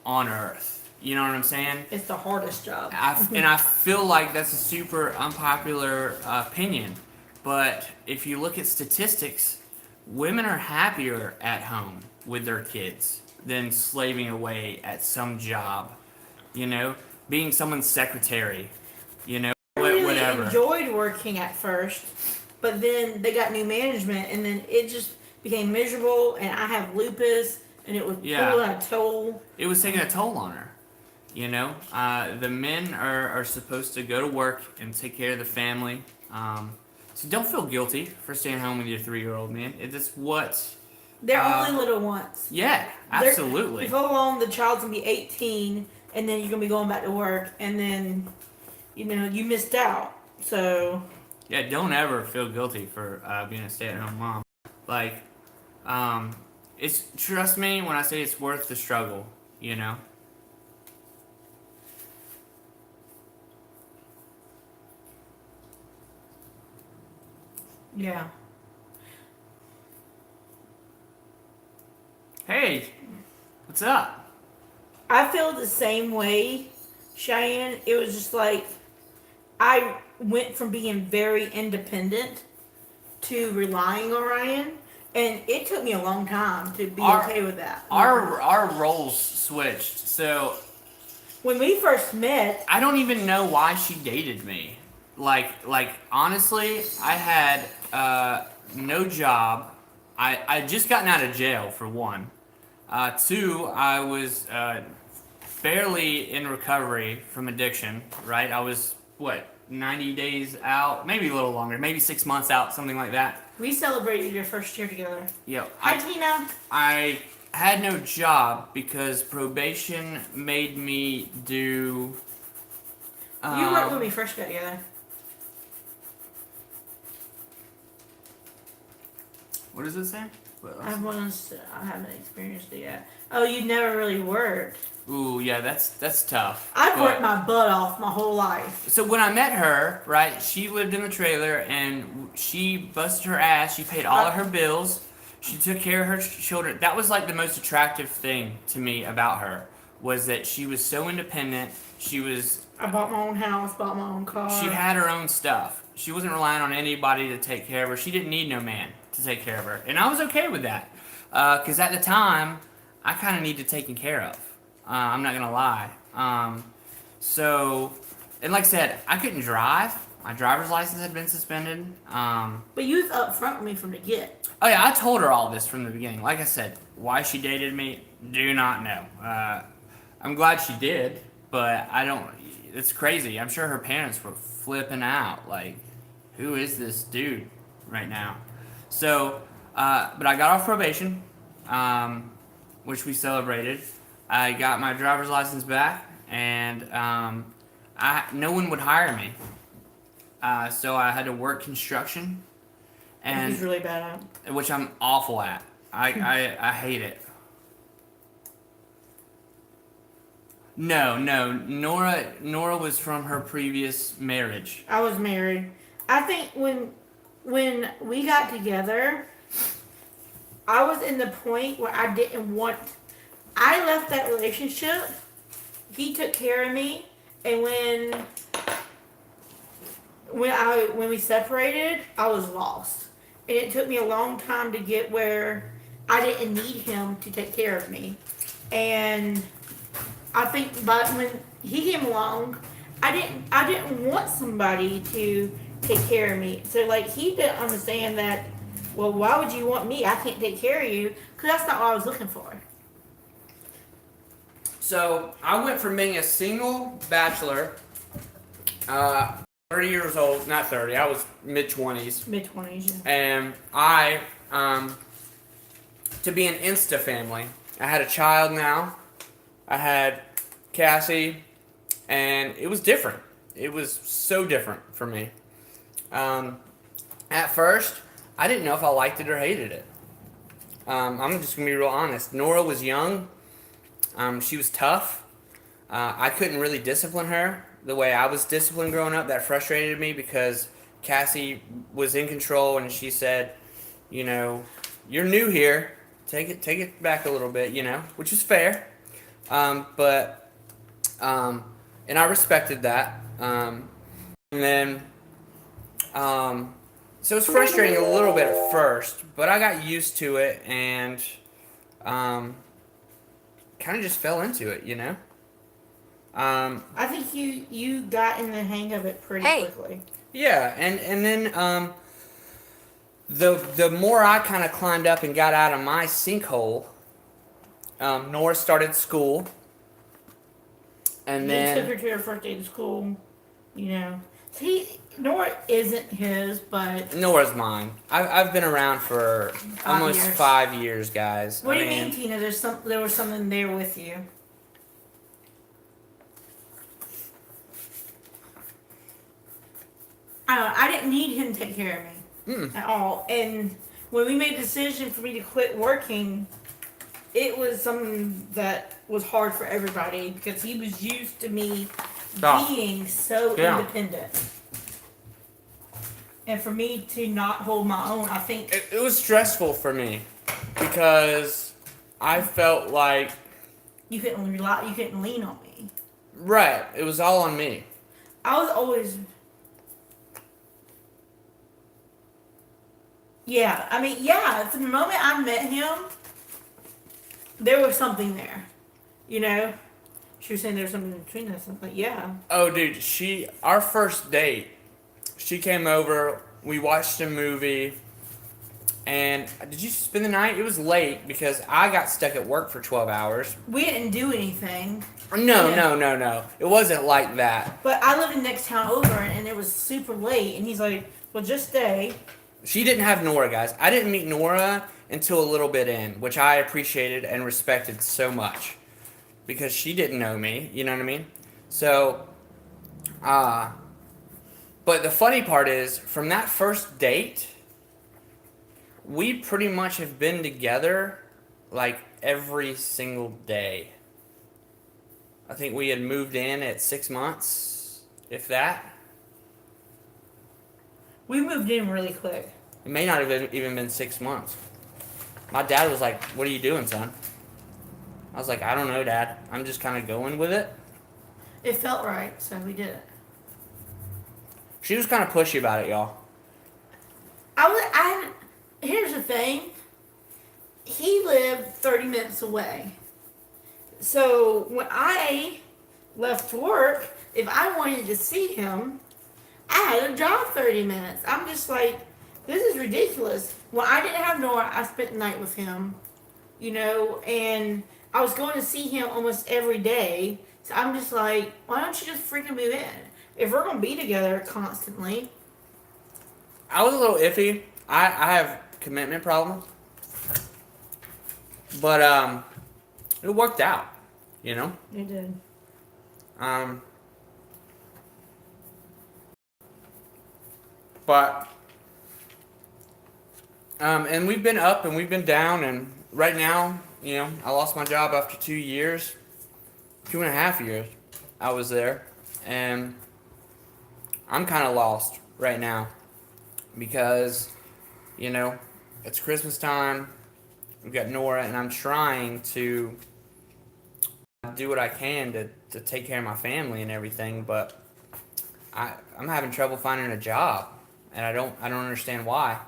on earth. You know what I'm saying? It's the hardest job. And I feel like that's a super unpopular opinion. But if you look at statistics, women are happier at home with their kids than slaving away at some job. You know? Being someone's secretary. You know? Whatever. I enjoyed working at first, but then they got new management, and then it just became miserable, and I have lupus, and it was pulling a toll. It was taking a toll on her. You know? The men are supposed to go to work and take care of the family. So don't feel guilty for staying home with your 3-year-old, man. It's what... They're only little once. Yeah, absolutely. Before long, the child's going to be 18, and then you're going to be going back to work, and then, you know, you missed out. So... Yeah, don't ever feel guilty for being a stay-at-home mom. Like, it's trust me when I say it's worth the struggle. You know. Yeah. Hey, what's up? I feel the same way, Cheyenne. It was just like I went from being very independent to relying on Ryan, and it took me a long time to be Our okay with that. our roles switched, so When we first met, I don't even know why she dated me. Like honestly, I had no job. I just gotten out of jail for one. Two, I was barely in recovery from addiction. Right, I was what 90 days out, maybe a little longer, maybe 6 months out, something like that. we celebrated your first year together. Yo, Hi, Tina. I had no job because probation made me do. You worked when we first got together. What does it say? I haven't experienced it yet. Oh, you never really worked. Ooh, yeah, that's tough. I've But- worked my butt off my whole life. So when I met her, right, she lived in the trailer and she busted her ass. She paid all of her bills. She took care of her children. That was like the most attractive thing to me about her was that she was so independent. I bought my own house, bought my own car. She had her own stuff. She wasn't relying on anybody to take care of her. She didn't need no man to take care of her. And I was okay with that. Because at the time, I kind of needed taken care of. I'm not going to lie. And like I said, I couldn't drive. My driver's license had been suspended. But you was up front with me from the get. Oh yeah, I told her all this from the beginning. Like I said, why she dated me, do not know. I'm glad she did, but I don't. It's crazy. I'm sure her parents were flipping out. Like, who is this dude right now? So, but I got off probation, which we celebrated. I got my driver's license back, and no one would hire me. So I had to work construction, and He's really bad at. which I'm awful at. I hate it. No, Nora was from her previous marriage. I was married. I think when we got together, I was in the point where I didn't want. I left that relationship. He took care of me, and when we separated, I was lost, and it took me a long time to get where I didn't need him to take care of me, and I think, but when he came along, I didn't want somebody to take care of me. So like he didn't understand that. Well, why would you want me? I can't take care of you because that's not what I was looking for. So I went from being a single bachelor, 30 years old, not 30, I was mid-20s. Mid-20s, yeah. And to be an Insta family. I had a child now. I had Cassie, and it was different. It was so different for me. At first, I didn't know if I liked it or hated it. I'm just gonna be real honest. Nora was young. She was tough. I couldn't really discipline her the way I was disciplined growing up. That frustrated me because Cassie was in control, and she said, "You know, you're new here. Take it back a little bit. You know," which is fair. And I respected that. And then, so it was frustrating a little bit at first, but I got used to it and kind of just fell into it, you know. I think you got in the hang of it pretty quickly. Yeah, and then the more I kind of climbed up and got out of my sinkhole, Nora started school. And You then took her to her first day to school, you know. Nora isn't his, but Nora's mine. I've been around for almost 5 years. 5 years, guys. What do you mean, Tina? There was something there with you. I didn't need him to take care of me at all. And when we made the decision for me to quit working, it was something that was hard for everybody because he was used to me being so independent. And for me to not hold my own, I think It was stressful for me because I felt like you couldn't rely, you couldn't lean on me. right, it was all on me. I was always, yeah. I mean, yeah. From the moment I met him, there was something there. You know, she was saying there was something between us. I'm like, yeah. Oh, dude, our first date, she came over, we watched a movie, and did you spend the night? It was late because I got stuck at work for 12 hours. We didn't do anything. No, Yeah. no. It wasn't like that. But I lived in the next town over, and it was super late. And he's like, "Well, just stay." She didn't have Nora, guys. I didn't meet Nora until a little bit in, which I appreciated and respected so much. Because she didn't know me, you know what I mean? So, but the funny part is, from that first date, we pretty much have been together like every single day. I think we had moved in at 6 months, if that. We moved in really quick. It may not have even been 6 months. My dad was like, "What are you doing, son?" I was like, "I don't know, Dad. I'm just kind of going with it." It felt right, so we did it. She was kind of pushy about it, y'all. Here's the thing. He lived 30 minutes away. So when I left work, if I wanted to see him, I had to drive 30 minutes. I'm just like, this is ridiculous. When I didn't have Nora, I spent the night with him, you know, and I was going to see him almost every day. So I'm just like, why don't you just freaking move in? If we're going to be together constantly. I was a little iffy. I have commitment problems. But it worked out, you know? It did. But and we've been up and we've been down, and right now, you know, I lost my job after 2 years, 2.5 years I was there, and I'm kind of lost right now because, you know, it's Christmas time. We've got Nora, and I'm trying to do what I can to take care of my family and everything, but I'm having trouble finding a job, and I don't understand why.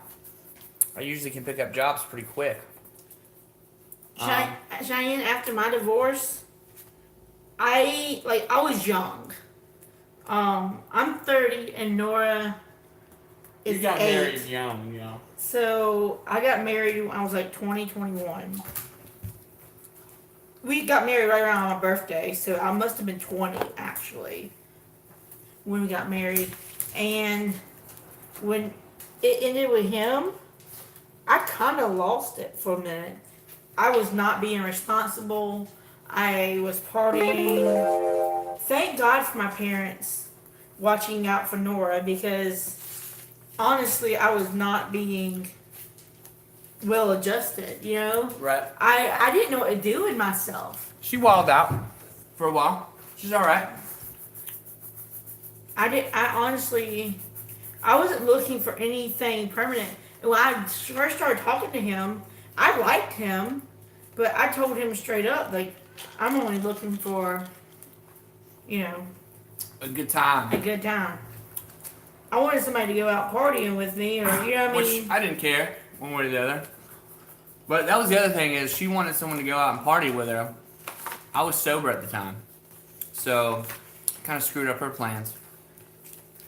I usually can pick up jobs pretty quick. Cheyenne, after my divorce, I was young. I'm 30 and Nora is 8. young, you know. So I got married when I was like 20, 21. We got married right around my birthday, so I must have been 20 actually when we got married. And when it ended with him, I kind of lost it for a minute. I was not being responsible. I was partying. Thank God for my parents watching out for Nora because honestly, I was not being well adjusted, you know? Right. I didn't know what to do with myself. She wilded out for a while. She's all right. I honestly, I wasn't looking for anything permanent. And when I first started talking to him, I liked him, but I told him straight up, like, I'm only looking for, you know, A good time. a good time. I wanted somebody to go out partying with me, or, you know what I mean? Which I didn't care, one way or the other. But that was the other thing, is she wanted someone to go out and party with her. I was sober at the time. So, kind of screwed up her plans.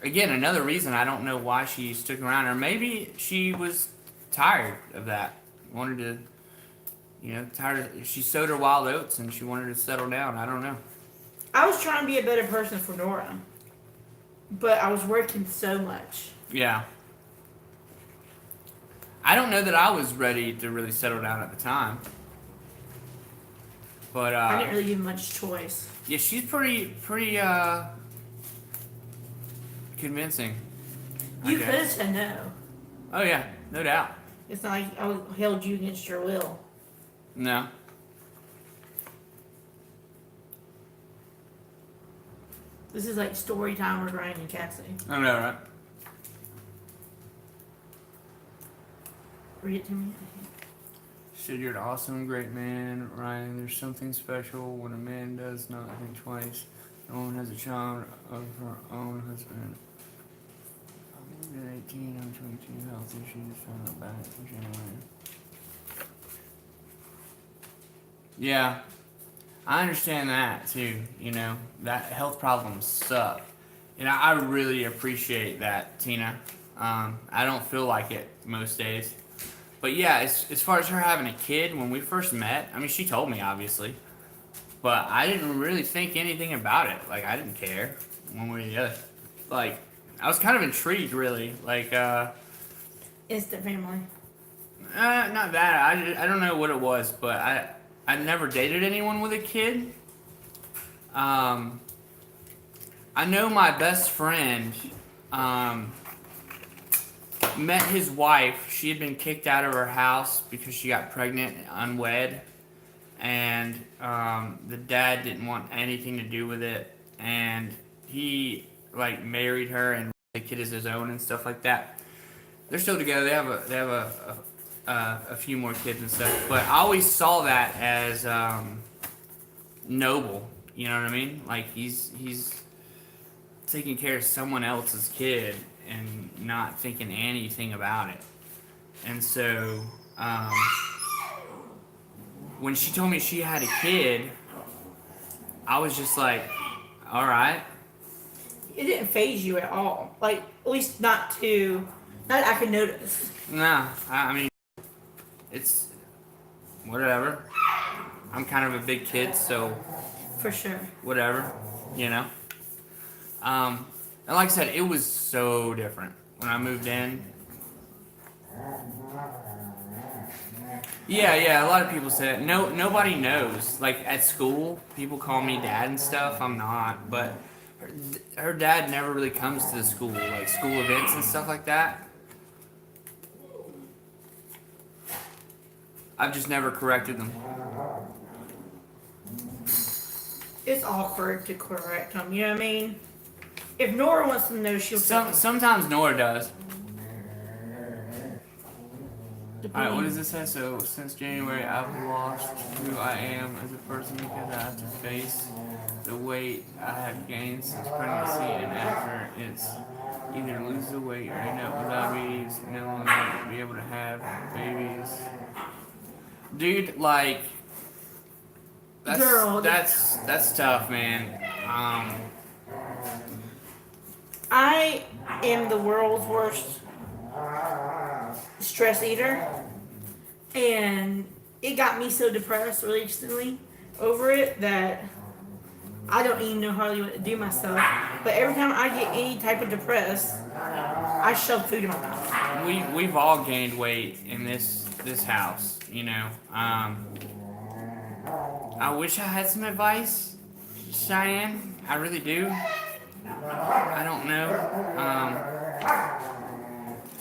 Again, another reason I don't know why she stuck around. Or maybe she was tired of that. Wanted to, you know, she sowed her wild oats and she wanted to settle down. I don't know. I was trying to be a better person for Nora, but I was working so much. Yeah. I don't know that I was ready to really settle down at the time. But I didn't really give much choice. yeah, she's pretty convincing. You guess. could have said no. Oh yeah, no doubt. It's not like I held you against your will. No. This is like story time with Ryan and Cassie. I know, right? Read it to me. Said you're an awesome, great man, Ryan. There's something special when a man does not think twice. No one has a child of her own husband. I'm 18, I'm 22, health issues, found out back in January. Yeah, I understand that too, you know, that health problems suck. And I really appreciate that, Tina. I don't feel like it most days. But yeah, as far as her having a kid, when we first met, I mean, she told me, obviously. But I didn't really think anything about it. Like, I didn't care one way or the other. Like, I was kind of intrigued, really. Like, Instant family. not that. I don't know what it was, but I never dated anyone with a kid. I know my best friend met his wife. She had been kicked out of her house because she got pregnant unwed, and the dad didn't want anything to do with it, and he like married her and the kid is his own and stuff like that. They're still together. They have a few more kids and stuff, but I always saw that as noble. You know what I mean? Like he's taking care of someone else's kid and not thinking anything about it. And so when she told me she had a kid, I was just like, all right. It didn't phase you at all. Like, at least not I could notice. Nah, I mean, it's whatever. I'm kind of a big kid, so For sure. whatever, you know. And like I said, it was so different when I moved in. Yeah, a lot of people say it. No, nobody knows. Like at school, people call me dad and stuff. I'm not, but her dad never really comes to the school, like school events and stuff like that. I've just never corrected them. It's awkward to correct them. You know what I mean? If Nora wants to know, she'll tell me. Sometimes Nora does. Alright, what does this say? So, since January, I've lost who I am as a person because I have to face the weight I have gained since pregnancy, and after it's either lose the weight or end up with diabetes, no longer be able to have babies. Dude, like, that's tough, man. I am the world's worst stress eater, and it got me so depressed recently over it that I don't even know hardly what to do myself. But every time I get any type of depressed, I shove food in my mouth. We've all gained weight in this house, you know. I wish I had some advice, Cheyenne. I really do. I don't know.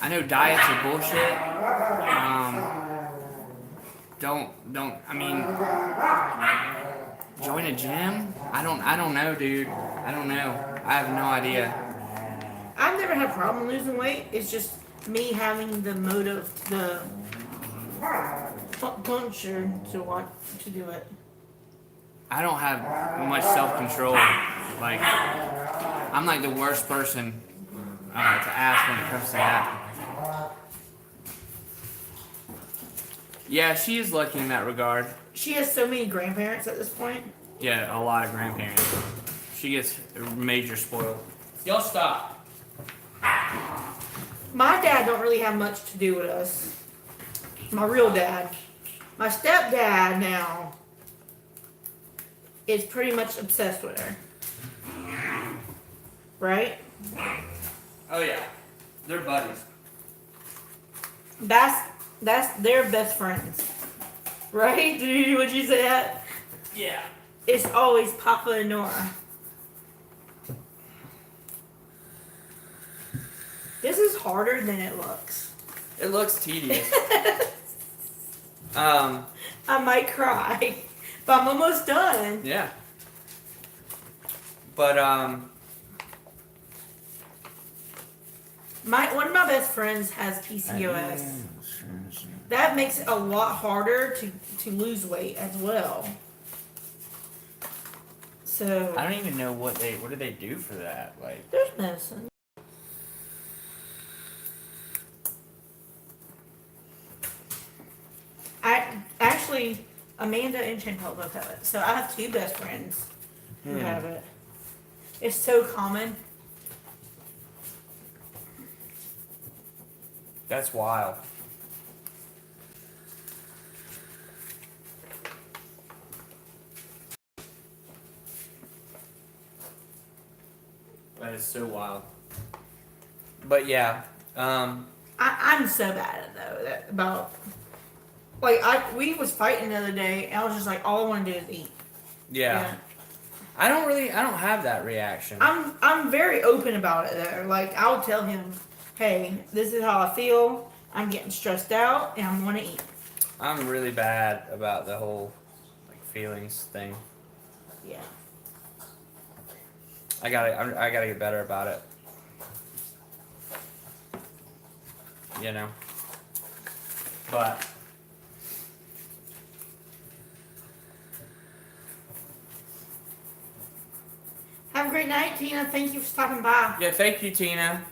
I know diets are bullshit. I mean, join a gym? I don't know, dude. I don't know. I have no idea. I've never had a problem losing weight. It's just me having the motive, the puncture to do it. I don't have much self-control. Like, I'm like the worst person to ask when it comes to that. Yeah, she is lucky in that regard. She has so many grandparents at this point. Yeah, a lot of grandparents. She gets major spoiled. Y'all stop. My dad don't really have much to do with us. My real dad. My stepdad now is pretty much obsessed with her. Right? Oh yeah, they're buddies. That's their best friends. Right? Would you say that? Yeah. It's always Papa and Nora. This is harder than it looks. It looks tedious. I might cry, but I'm almost done. Yeah. But One of my best friends has PCOS. That makes it a lot harder to lose weight as well. So I don't even know what do they do for that? Like, there's medicine. Actually, Amanda and Chantel both have it. So I have two best friends who have it. It's so common. that's wild. That is so wild. But yeah, I'm so bad at it though. About we was fighting the other day, and I was just like, all I want to do is eat. yeah. I don't have that reaction. I'm very open about it though. Like I'll tell him, hey, this is how I feel. I'm getting stressed out, and I want to eat. I'm really bad about the whole like feelings thing. Yeah. I gotta get better about it. You know. But Have a great night, Tina. Thank you for stopping by. yeah, thank you, Tina.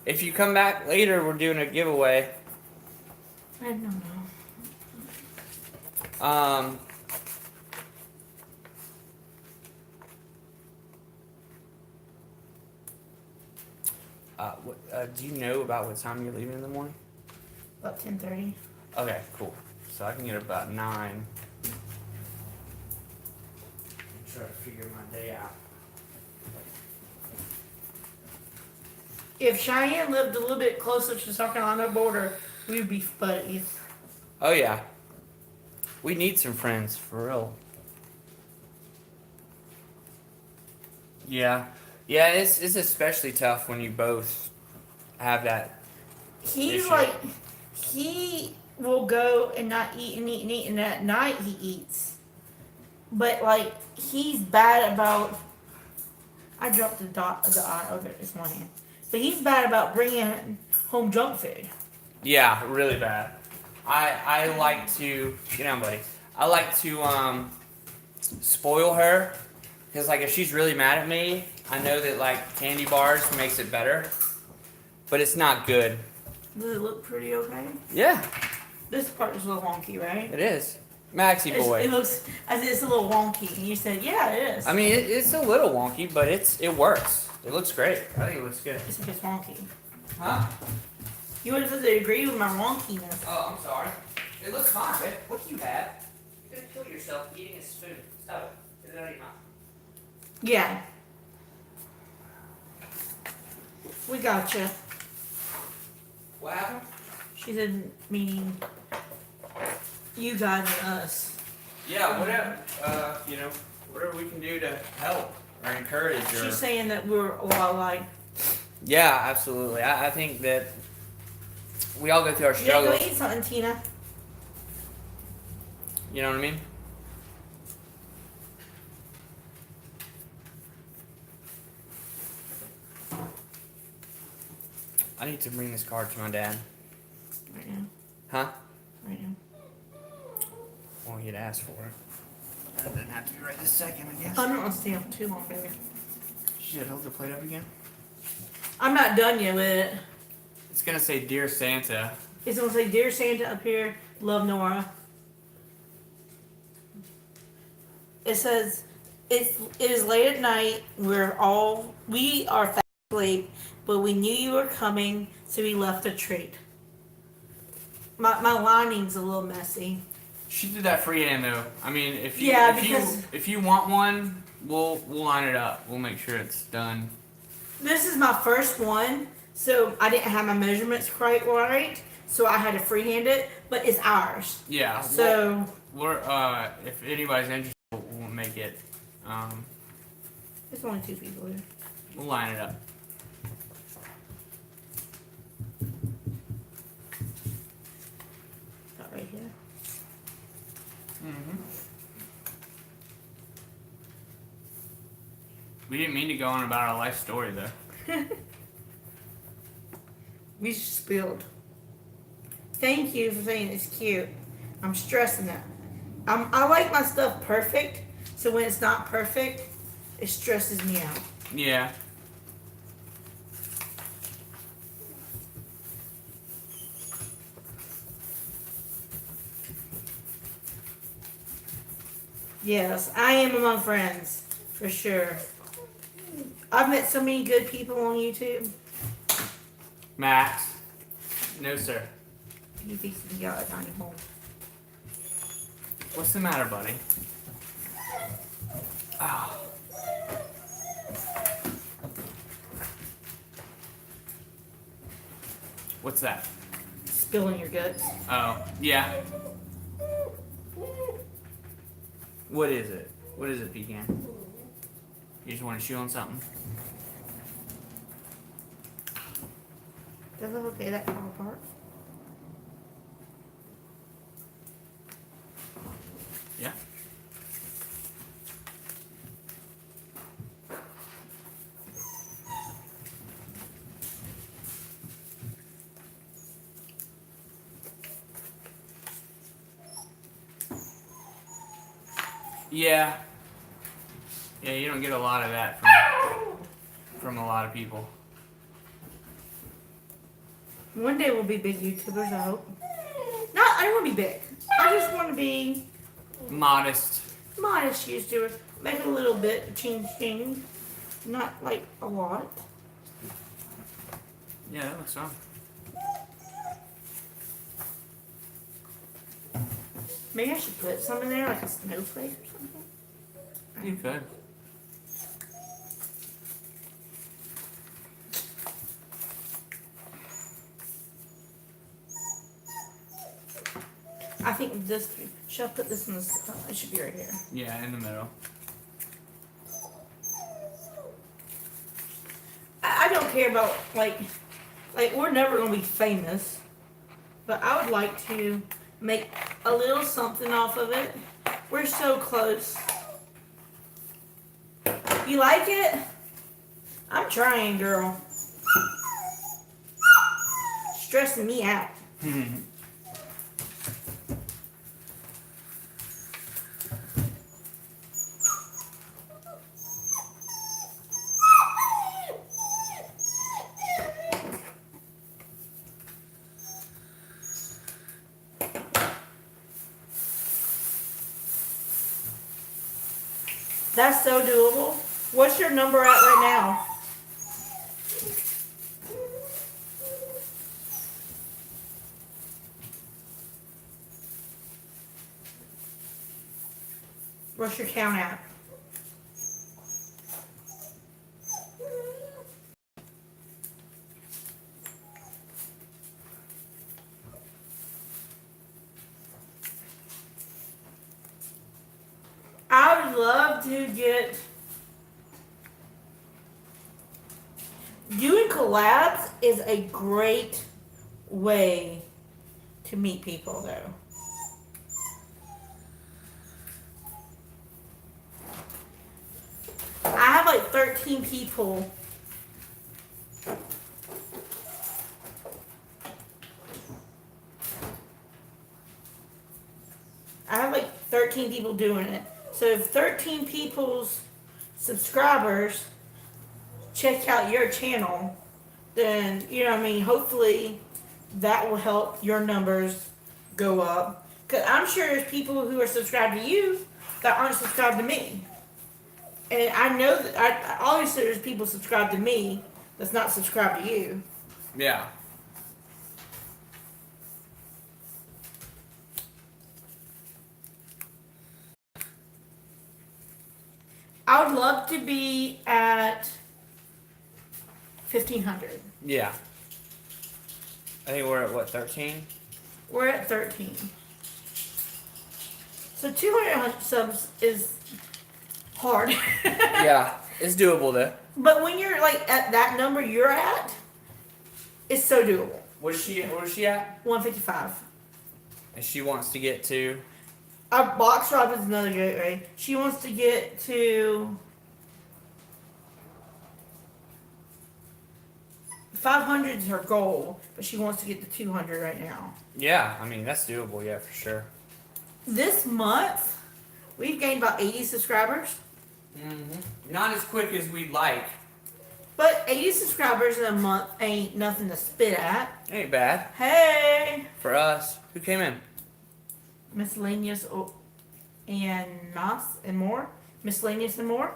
If you come back later, we're doing a giveaway. I don't know. Do you know about what time you're leaving in the morning? About 10:30. Okay, cool. So I can get about 9. Try to figure my day out. If Cheyenne lived a little bit closer to South Carolina border, we'd be buddies. Oh yeah. We need some friends, for real. Yeah. Yeah, it's especially tough when you both have that. He's issue. like, he will go and not eat and eat and eat, and at night he eats. But like, he's bad about. I dropped the eye. Okay, it's my hand. But he's bad about bringing home junk food. Yeah, really bad. I like to, get on, buddy. I like to spoil her, because like if she's really mad at me, I know that like candy bars makes it better, but it's not good. Does it look pretty okay? Yeah, This part is a little wonky, right? it is. Maxie boy. It looks as if it's a little wonky, and you said, yeah, it is. I mean, it's a little wonky, but it works. It looks great. I think it looks good. It's like it's wonky. Huh? You would have to agree with my wonkiness. Oh, I'm sorry. It looks fine, babe. What do you have? You're gonna kill yourself eating a spoon. Stop it. Get it out of your mouth. Yeah. We gotcha. What happened? She said, meaning you guys and us. Yeah, whatever. Whatever we can do to help or encourage or. She's saying that we're a lot alike. Yeah, absolutely. I think that we all go through our Yeah, struggles. go eat something, Tina. You know what I mean? I need to bring this card to my dad. Right now. Huh? Right now. Well, he'd ask for it. That doesn't have to be right this second, I guess. I don't want to stay up too long, baby. Shit, hold the plate up again. I'm not done yet with it. It's gonna say Dear Santa. It's gonna say, "Dear Santa, up here, love Nora." It says, it is late at night. We are fast asleep, but we knew you were coming, so we left a treat." My lining's a little messy. She did that freehand though. I mean, if you want one, we'll line it up. We'll make sure it's done. This is my first one, so I didn't have my measurements quite right, so I had to freehand it, but it's ours. Yeah. So we're if anybody's interested, we'll make it. There's only 2 people here. We'll line it up. right here. Mm-hmm. We didn't mean to go on about our life story though. We spilled. Thank you for saying it's cute. I'm stressing that. I like my stuff perfect, so when it's not perfect, it stresses me out. Yeah. Yes, I am among friends, for sure. I've met so many good people on YouTube. Max. No, sir. He thinks he got a tiny hole. What's the matter, buddy? Oh. What's that? Spilling your guts. Oh, yeah. What is it? What is it, Pecan? You just want to chew on something? Does it look okay that far apart? Yeah. Yeah. Yeah, you don't get a lot of that from a lot of people. One day we'll be big YouTubers, I hope. No, I don't want to be big. I just want to be Modest. modest YouTuber. Make a little bit, ching ching. Not like a lot. Yeah, that looks fun. Maybe I should put some in there, like a snowflake or something. You could. I think this. Should I put this in this? It should be right here. Yeah, in the middle. I don't care about like we're never gonna be famous, but I would like to make a little something off of it. We're so close. You like it? I'm trying, girl. Stressing me out. That's so doable. What's your number at right now? What's your count at? I would love to get doing collabs is a great way to meet people though. I have like 13 people. I have like 13 people doing it. So if 13 people's subscribers check out your channel, then, you know what I mean, hopefully that will help your numbers go up. Because I'm sure there's people who are subscribed to you that aren't subscribed to me. And I know that, obviously there's people subscribed to me that's not subscribed to you. Yeah. I would love to be at 1,500. Yeah. I think we're at what, 13? We're at 13. So 200 subs is hard. Yeah, it's doable though. But when you're like at that number you're at, it's so doable. Where's she at? 155. And she wants to get to. Our box shop is another gateway. She wants to get to 500 is her goal, but she wants to get to 200 right now. Yeah, I mean, that's doable, yeah, for sure. This month, we've gained about 80 subscribers. Not as quick as we'd like. But 80 subscribers in a month ain't nothing to spit at. Ain't bad. Hey! For us. Who came in? Miscellaneous and Mas and more. Miscellaneous and more.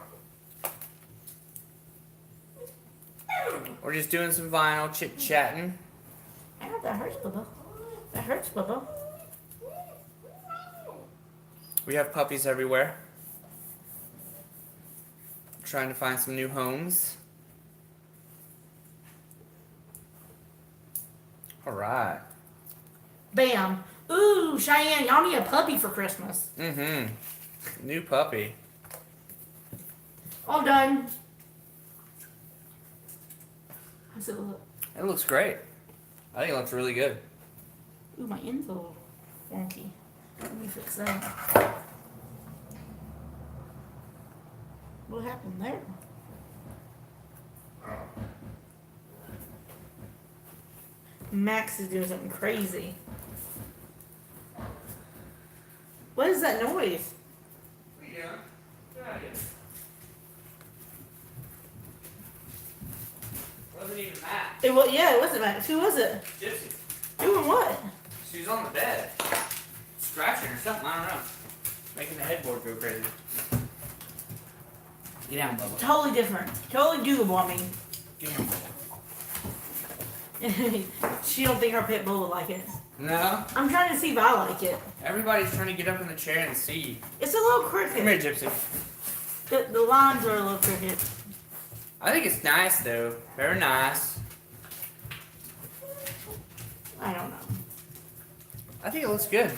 We're just doing some vinyl, chit-chatting. Ow, that hurts, Bubba. That hurts, Bubba. We have puppies everywhere. Trying to find some new homes. Alright. Bam. Ooh, Cheyenne, y'all need a puppy for Christmas. New puppy. All done. How's it look? It looks great. I think it looks really good. Ooh, my end's a little wonky. Let me fix that. What happened there? Max is doing something crazy. What is that noise? Yeah. Wasn't even Matt. It was, yeah, it wasn't Max. Who was it? Gypsy. Doing what? She was on the bed. Scratching or something, I don't know. Making the headboard go crazy. Get down, Bubba. Totally different. Totally doable, I mean. Get down, Bubba. She don't think her pit bull would like it. No. I'm trying to see if I like it. Everybody's trying to get up in the chair and see. It's a little Come here, crooked. Gypsy. The lines are a little crooked. I think it's nice, though. Very nice. I don't know. I think it looks good.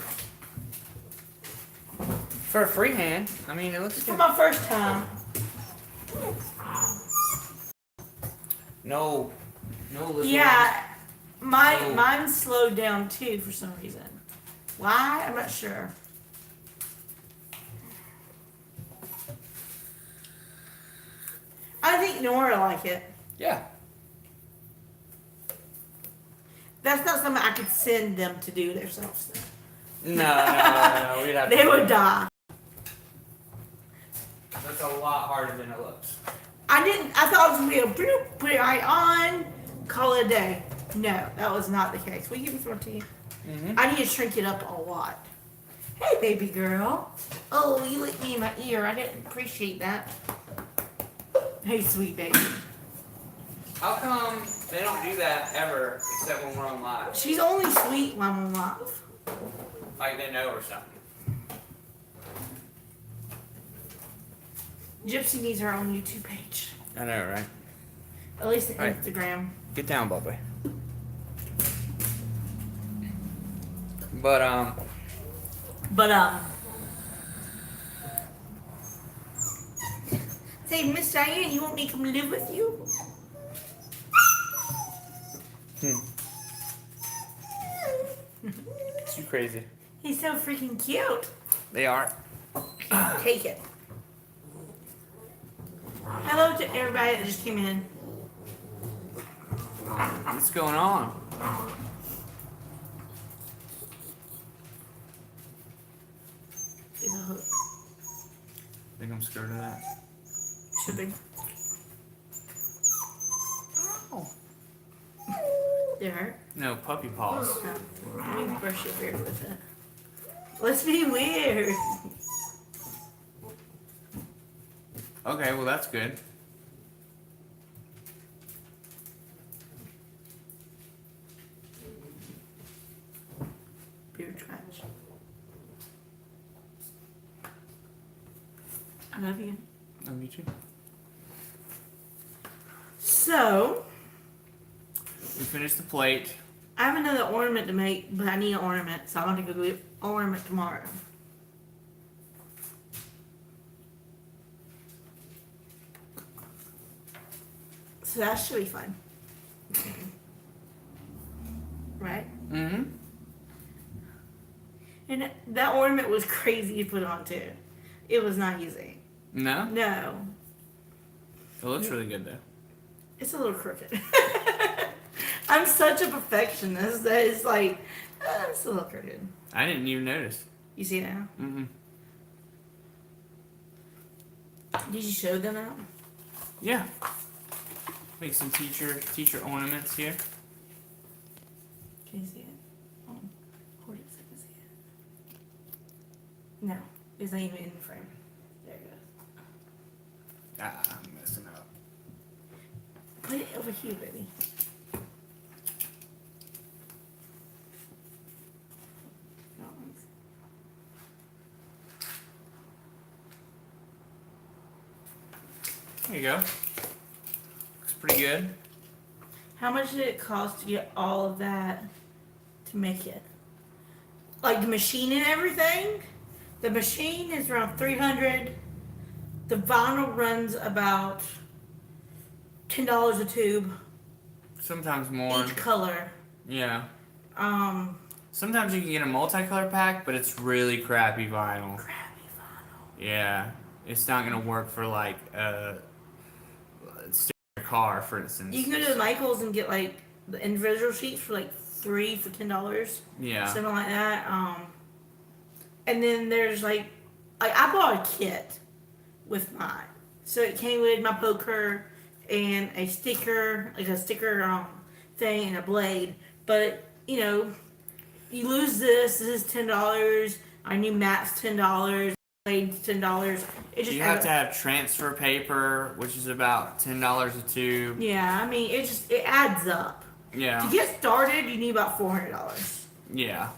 For a freehand, I mean, it looks It's for good. my first time. No. No, Liz. Yeah, Oh. mine slowed down too for some reason. Why? I'm not sure. I think Nora like it. Yeah. That's not something I could send them to do themselves. No. We'd have They to. would die. That's a lot harder than it looks. I thought it was gonna be a bloop, put it right on, call it a day. No, that was not the case. Will you give me some more tea? I need to shrink it up a lot. Hey, baby girl. Oh, you licked me in my ear. I didn't appreciate that. Hey, sweet baby. How come they don't do that ever except when we're on live? She's only sweet when I'm live. Like they know or something. Gypsy needs her own YouTube page. I know, right? At least the Right. Instagram. Get down, Bubba. But say, Miss Diane, you want me to come live with you? it's you crazy. He's so freaking cute. They are. Take it. Hello to everybody that just came in. What's going on? It's a hook. Think I'm scared of that. Should be. Oh. Did it hurt? No, puppy paws. Let me brush your beard with it. Let's be weird. Okay, well that's good. Beard scratch. I love you. Oh, me too. So, We finished the plate. I have another ornament to make, but I need an ornament, so I'm gonna go get an ornament tomorrow. So that should be fun. Right? Mm-hmm. That ornament was crazy to put on too. It was not easy. No? No. It looks really good though. It's a little crooked. I'm such a perfectionist that it's like, it's a little crooked. I didn't even notice. You see it now? Mm-mm. Did you show them out? Yeah. Make some teacher ornaments here. Can you see it? Hold it so I can see it. No, it's not even in the frame. There it goes. Ah, I'm messing up. Put it over here, baby. No, There you go. Looks pretty good. how much did it cost to get all of that to make it? Like the machine and everything? The machine is around 300. The vinyl runs about $10 a tube, Sometimes more. each color. Yeah. Um, Sometimes you can get a multicolor pack, but it's really crappy vinyl. crappy vinyl. Yeah. It's not gonna work for like a car, for instance. You can go to the Michaels and get like the individual sheets for like $3 for $10, Yeah. something like that. And then there's like I bought a kit with mine, so it came with my poker and a sticker, like a sticker thing and a blade. But you know, you lose this. This is $10. Our new mat's $10. Blade's $10. It just You have to have transfer paper, which is about $10 a tube. yeah. I mean, it adds up. Yeah. To get started, you need about $400. Yeah.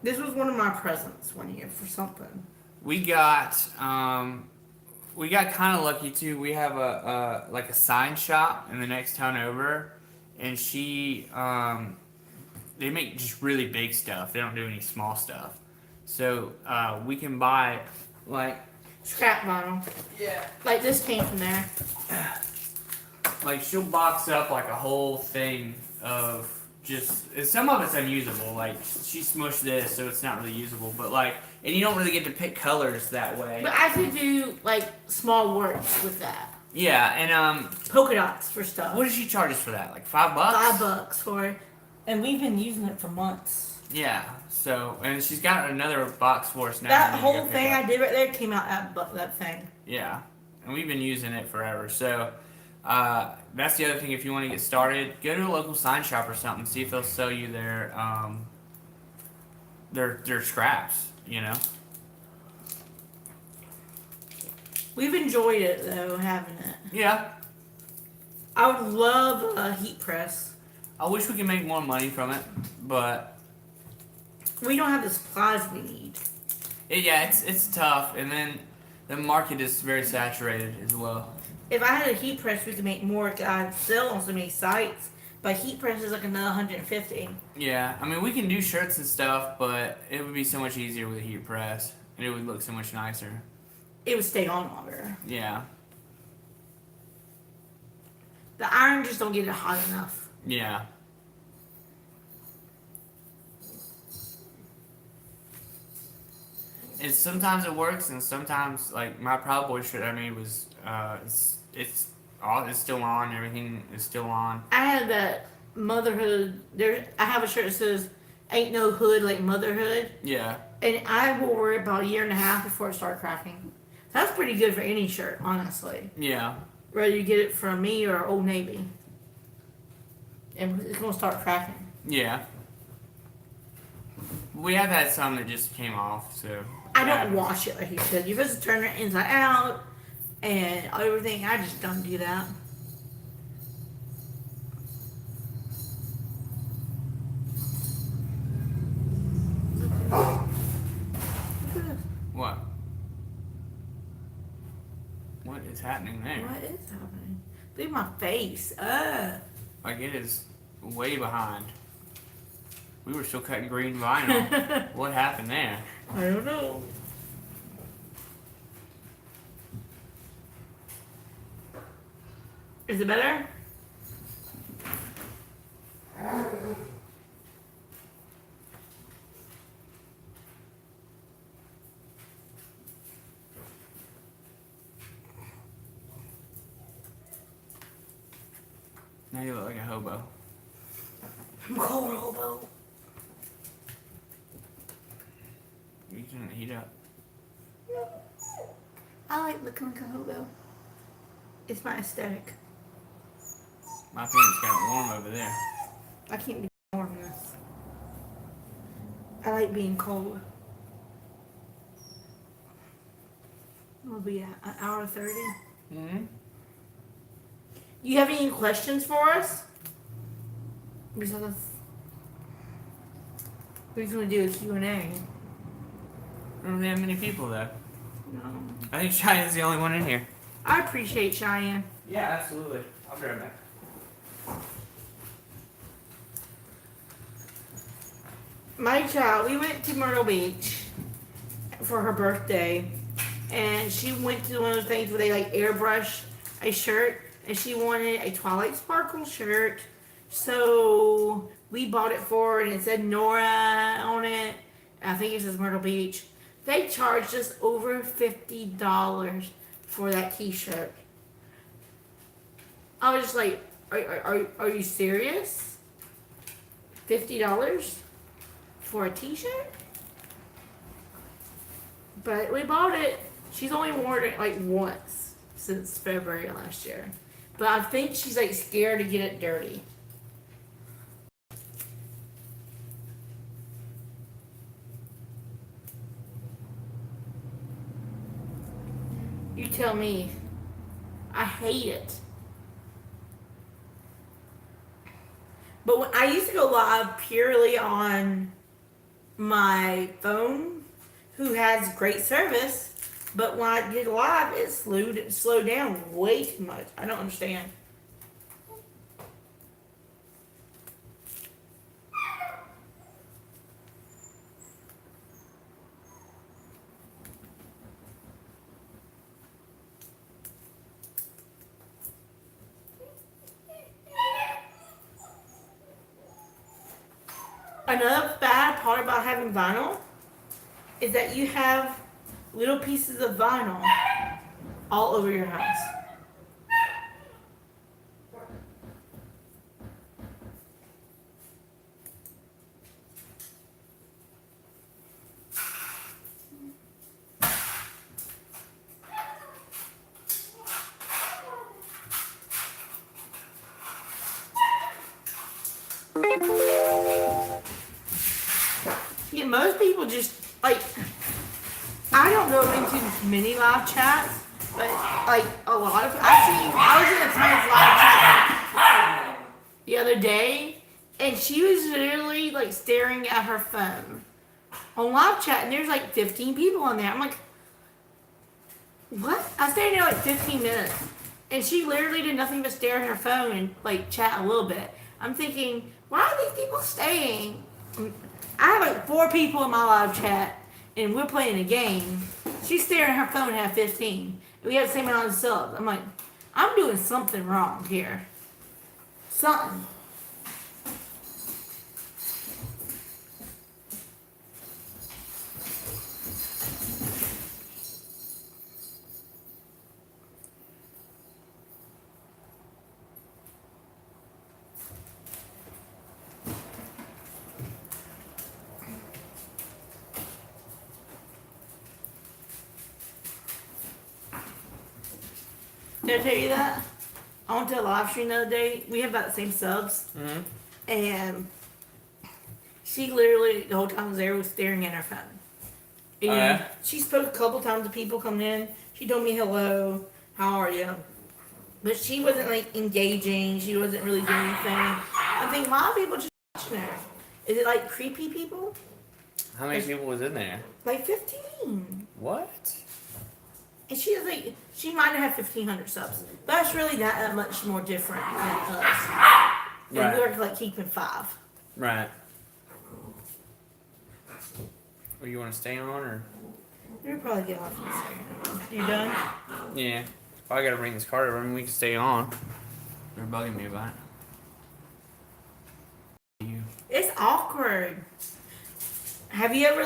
This was one of my presents one year for something. We got kind of lucky too. We have a like a sign shop in the next town over, and they make just really big stuff. They don't do any small stuff. So we can buy like Scrap vinyl. yeah, Like this came from there. like she'll box up like a whole thing of just some of it's unusable. Like she smushed this, so it's not really usable. But like, and you don't really get to pick colors that way. But I could do like small works with that. Yeah, and Polka dots for stuff. what did she charge us for that? Like $5? $5 for it. And we've been using it for months. Yeah. So, and she's got another box for us now. That we need to whole go pick thing up. I did right there came out that thing. Yeah, and we've been using it forever. So, that's the other thing. If you want to get started, go to a local sign shop or something. See if they'll sell you their scraps. You know. We've enjoyed it though, having it. Yeah. I would love a heat press. I wish we could make more money from it, but We don't have the supplies we need. it's tough. And then the market is very saturated as well. If I had a heat press, we could make more. I'd sell on so many sites, but heat press is like another 150. Yeah, I mean we can do shirts and stuff, but it would be so much easier with a heat press, and it would look so much nicer. It would stay on longer. Yeah, The iron just don't get it hot enough. yeah. And sometimes it works, and sometimes like my Proud Boy shirt I made was it's still on. Everything is still on. I had that motherhood. I have a shirt that says "Ain't no hood like motherhood," Yeah, and I wore it about a year and a half before it started cracking. That's pretty good for any shirt, honestly. yeah, Whether you get it from me or Old Navy, and it's gonna start cracking. yeah. We have had some that just came off, so I don't wash it like you said. You're supposed to turn it inside out and everything. I just don't do that. Look at this. What? What is happening there? What is happening? Look at my face. Like it is way behind. We were still cutting green vinyl. What happened there? I don't know. Is it better? Now you look like a hobo. I'm cold, hobo. You can heat up. I like looking like a hobo. It's my aesthetic. My pants got warm over there. I can't be warm in this. I like being cold. We'll be at an hour 30. Mm-hmm. You have any questions for us? Besides, we're going to do a Q&A. I don't really have many people though. No. I think Cheyenne's the only one in here. I appreciate Cheyenne. Yeah, absolutely. I'll be right back. My child, we went to Myrtle Beach for her birthday, and she went to one of those things where they like airbrush a shirt, and she wanted a Twilight Sparkle shirt. So we bought it for her, and it said Nora on it. I think it says Myrtle Beach. They charged us over $50 for that T-shirt. I was just like, are you serious? $50 for a T-shirt? But we bought it. She's only worn it like once since February last year. But I think she's like scared to get it dirty. You tell me. I hate it. But when I used to go live purely on my phone, who has great service, but when I did live, it slowed down way too much. I don't understand. Another bad part about having vinyl is that you have little pieces of vinyl all over your house. Yeah, most people just like, I don't go into many live chats, but like a lot of I was in a Times live chat the other day, and she was literally like staring at her phone on live chat, and there's like 15 people on there. I'm like, what? I stayed there like 15 minutes, and she literally did nothing but stare at her phone and like chat a little bit. I'm thinking, why are these people staying? I have like 4 people in my live chat, and we're playing a game. She's staring at her phone and have 15. We have the same amount of subs. I'm like, I'm doing something wrong here. Something. Did I tell you that? I went to a live stream the other day. We have about the same subs. Mm-hmm. And she literally, the whole time I was there, was staring at her phone. And she spoke a couple times to people coming in. She told me hello, how are you? But she wasn't like engaging. She wasn't really doing anything. I think a lot of people just watching her. Is it like creepy people? How many people was in there? Like 15. What? And she was like, she might have had 1,500 subs. But that's really not that much more different than us. And Right. we were like keeping 5. Right. Well, you want to stay on or? We'll probably get off in a second. You done? Yeah. I gotta bring this card over and we can stay on. They're bugging me about it. You. It's awkward. Have you ever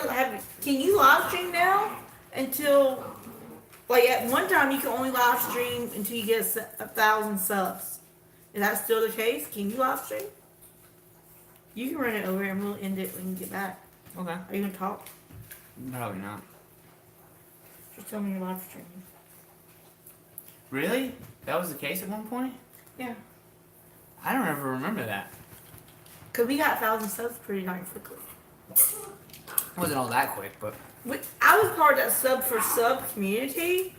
can you live stream now until like at one time you can only live stream until you get 1,000 subs. Is that still the case? Can you live stream? You can run it over and we'll end it when you get back. Okay. Are you gonna talk? Probably not. Just tell me you're live streaming. Really? That was the case at one point? Yeah. I don't ever remember that. Cause we got 1,000 subs pretty darn quickly. It wasn't all that quick, but I was part of that sub for sub community,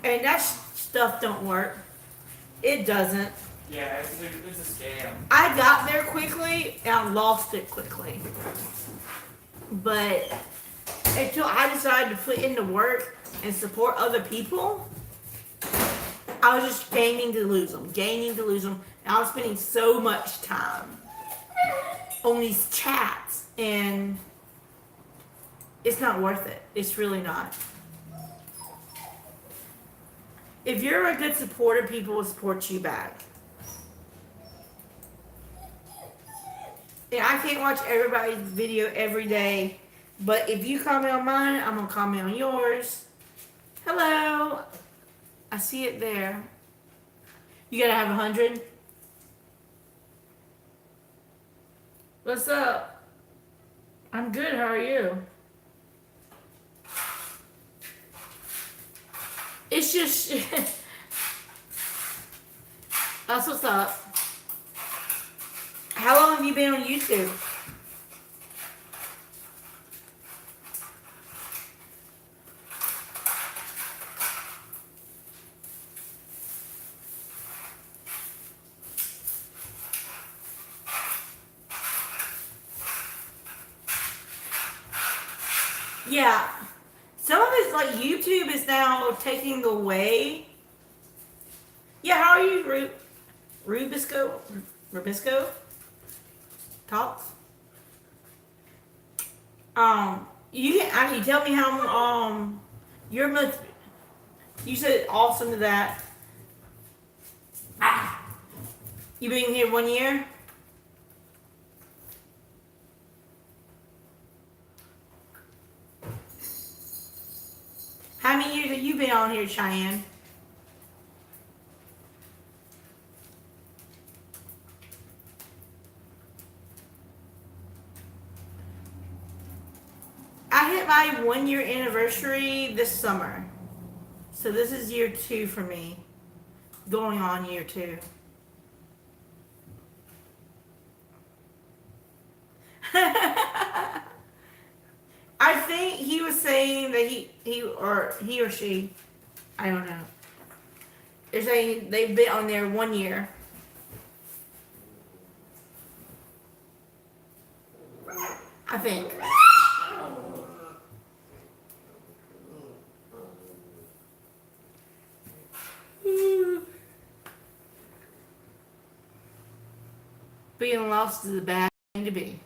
and that stuff don't work. It doesn't. yeah, it's a scam. I got there quickly and I lost it quickly. But until I decided to put in the work and support other people, I was just gaining to lose them, and I was spending so much time on these chats, and it's not worth it. It's really not. If you're a good supporter, people will support you back. And I can't watch everybody's video every day, but if you comment on mine, I'm gonna comment on yours. Hello. I see it there. You gotta have 100. What's up? I'm good. How are you? It's just that's what's up. How long have you been on YouTube? Yeah. Some of it's like YouTube is now taking away. Yeah, how are you, Rubisco? Rubisco? Talks? You can tell me how you're most. You said awesome to that. You been here 1 year? How many years have you been on here, Cheyenne? I hit my 1 year anniversary this summer. So this is year 2 for me. Going on year 2. I think he was saying that he or she, I don't know. They're saying they've been on there 1 year. I think. Being lost is a bad thing to be.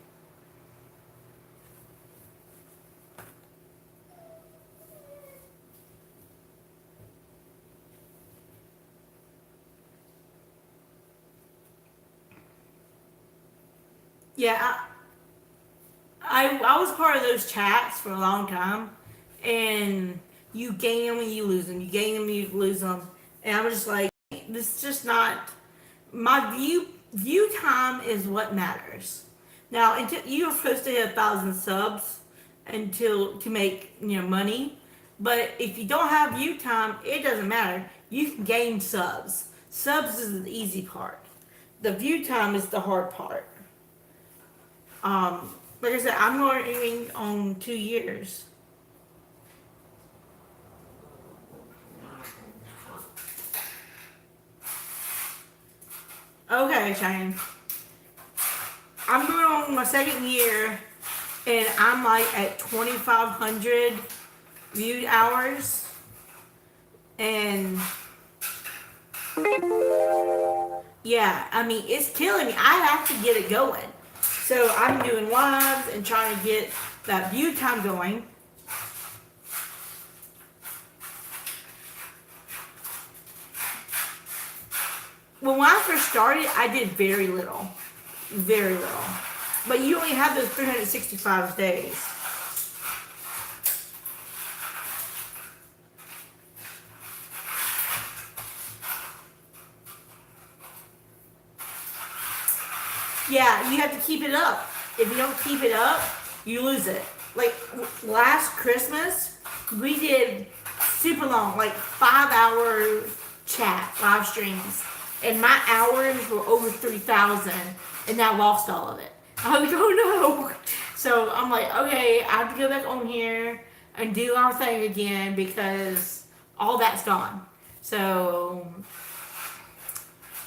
Yeah, I was part of those chats for a long time, and you gain them and you lose them. You gain them and you lose them, and I'm just like, this is just not my view time is what matters. Now, until you're supposed to hit 1,000 subs until to make money, but if you don't have view time, it doesn't matter. You can gain subs. Subs is the easy part. The view time is the hard part. Like I said, I'm going on 2 years. Okay, Cheyenne. I'm going on my 2nd year, and I'm like at 2,500 viewed hours, and yeah, I mean, it's killing me. I have to get it going. So I'm doing lives and trying to get that view time going. When I first started, I did very little. Very little. But you only have those 365 days. Yeah, you have to keep it up. If you don't keep it up, you lose it. Like last Christmas, we did super long, like 5 hour chat live streams, and my hours were over 3,000, and I lost all of it. I was like, oh no. So I'm like, okay, I have to go back on here and do our thing again because all that's gone. So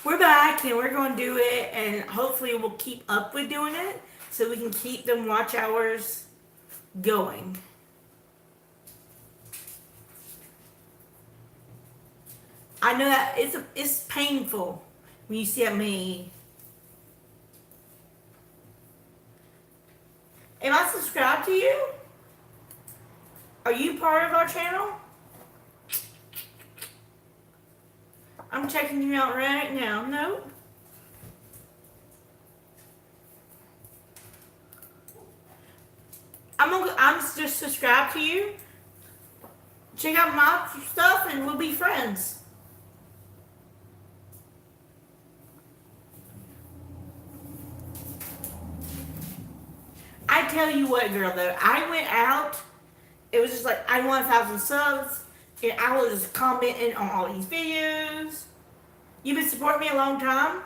we're back and we're going to do it, and hopefully we'll keep up with doing it so we can keep them watch hours going. I know that it's painful when you see me. Am I subscribed to you? Are you part of our channel? I'm checking you out right now. No. I'm just subscribed to you. Check out my stuff and we'll be friends. I tell you what, girl, though, I went out. It was just like I want 1,000 subs, and I was just commenting on all these videos. You've been supporting me a long time.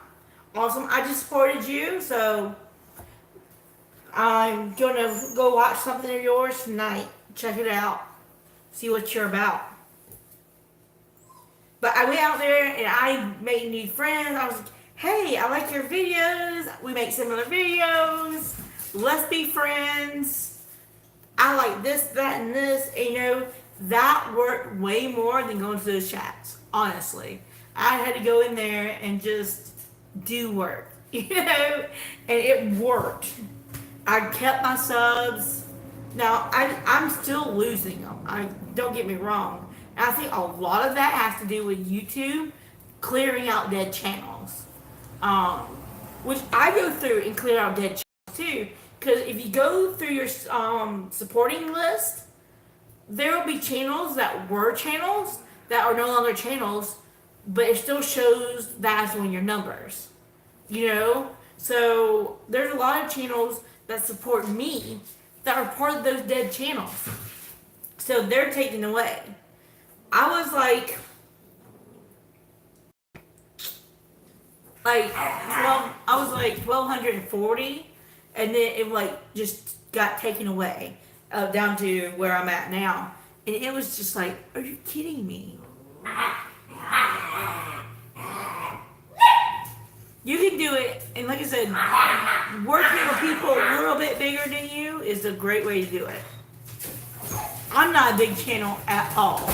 Awesome. I just supported you, so I'm gonna go watch something of yours tonight. Check it out. See what you're about. But I went out there and I made new friends. I was like, hey, I like your videos. We make similar videos. Let's be friends. I like this, that, and this. And, you know, that worked way more than going to those chats. Honestly. I had to go in there and just do work. You know? And it worked. I kept my subs. Now, I'm still losing them. Don't get me wrong. And I think a lot of that has to do with YouTube clearing out dead channels. Which I go through and clear out dead channels too. Because if you go through your supporting list, there will be channels that were channels that are no longer channels, but it still shows that as one of your numbers. You know? So there's a lot of channels that support me that are part of those dead channels. So they're taken away. I was like 1,240, and then it like just got taken away down to where I'm at now, and it was just like, are you kidding me? You can do it, and like I said, working with people a little bit bigger than you is a great way to do it. I'm not a big channel at all,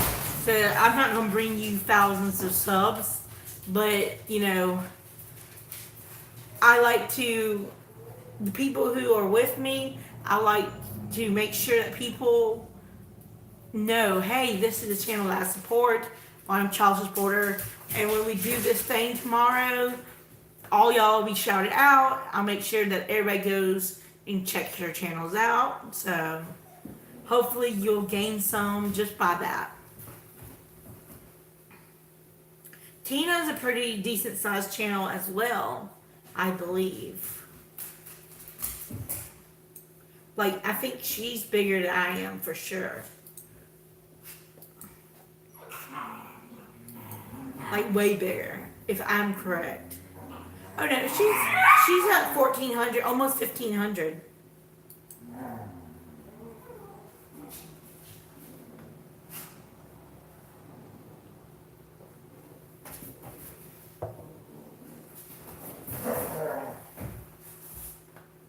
so I'm not going to bring you thousands of subs, but, you know, I like to, the people who are with me, I like to make sure that people know, hey, this is a channel that I support, I'm a child supporter, and when we do this thing tomorrow, all y'all will be shouted out. I'll make sure that everybody goes and checks their channels out, so hopefully you'll gain some just by that. Tina's a pretty decent sized channel as well, I believe. Like, I think she's bigger than I am for sure. Like, way bigger, if I'm correct. Oh no, she's at 1,400, almost 1,500.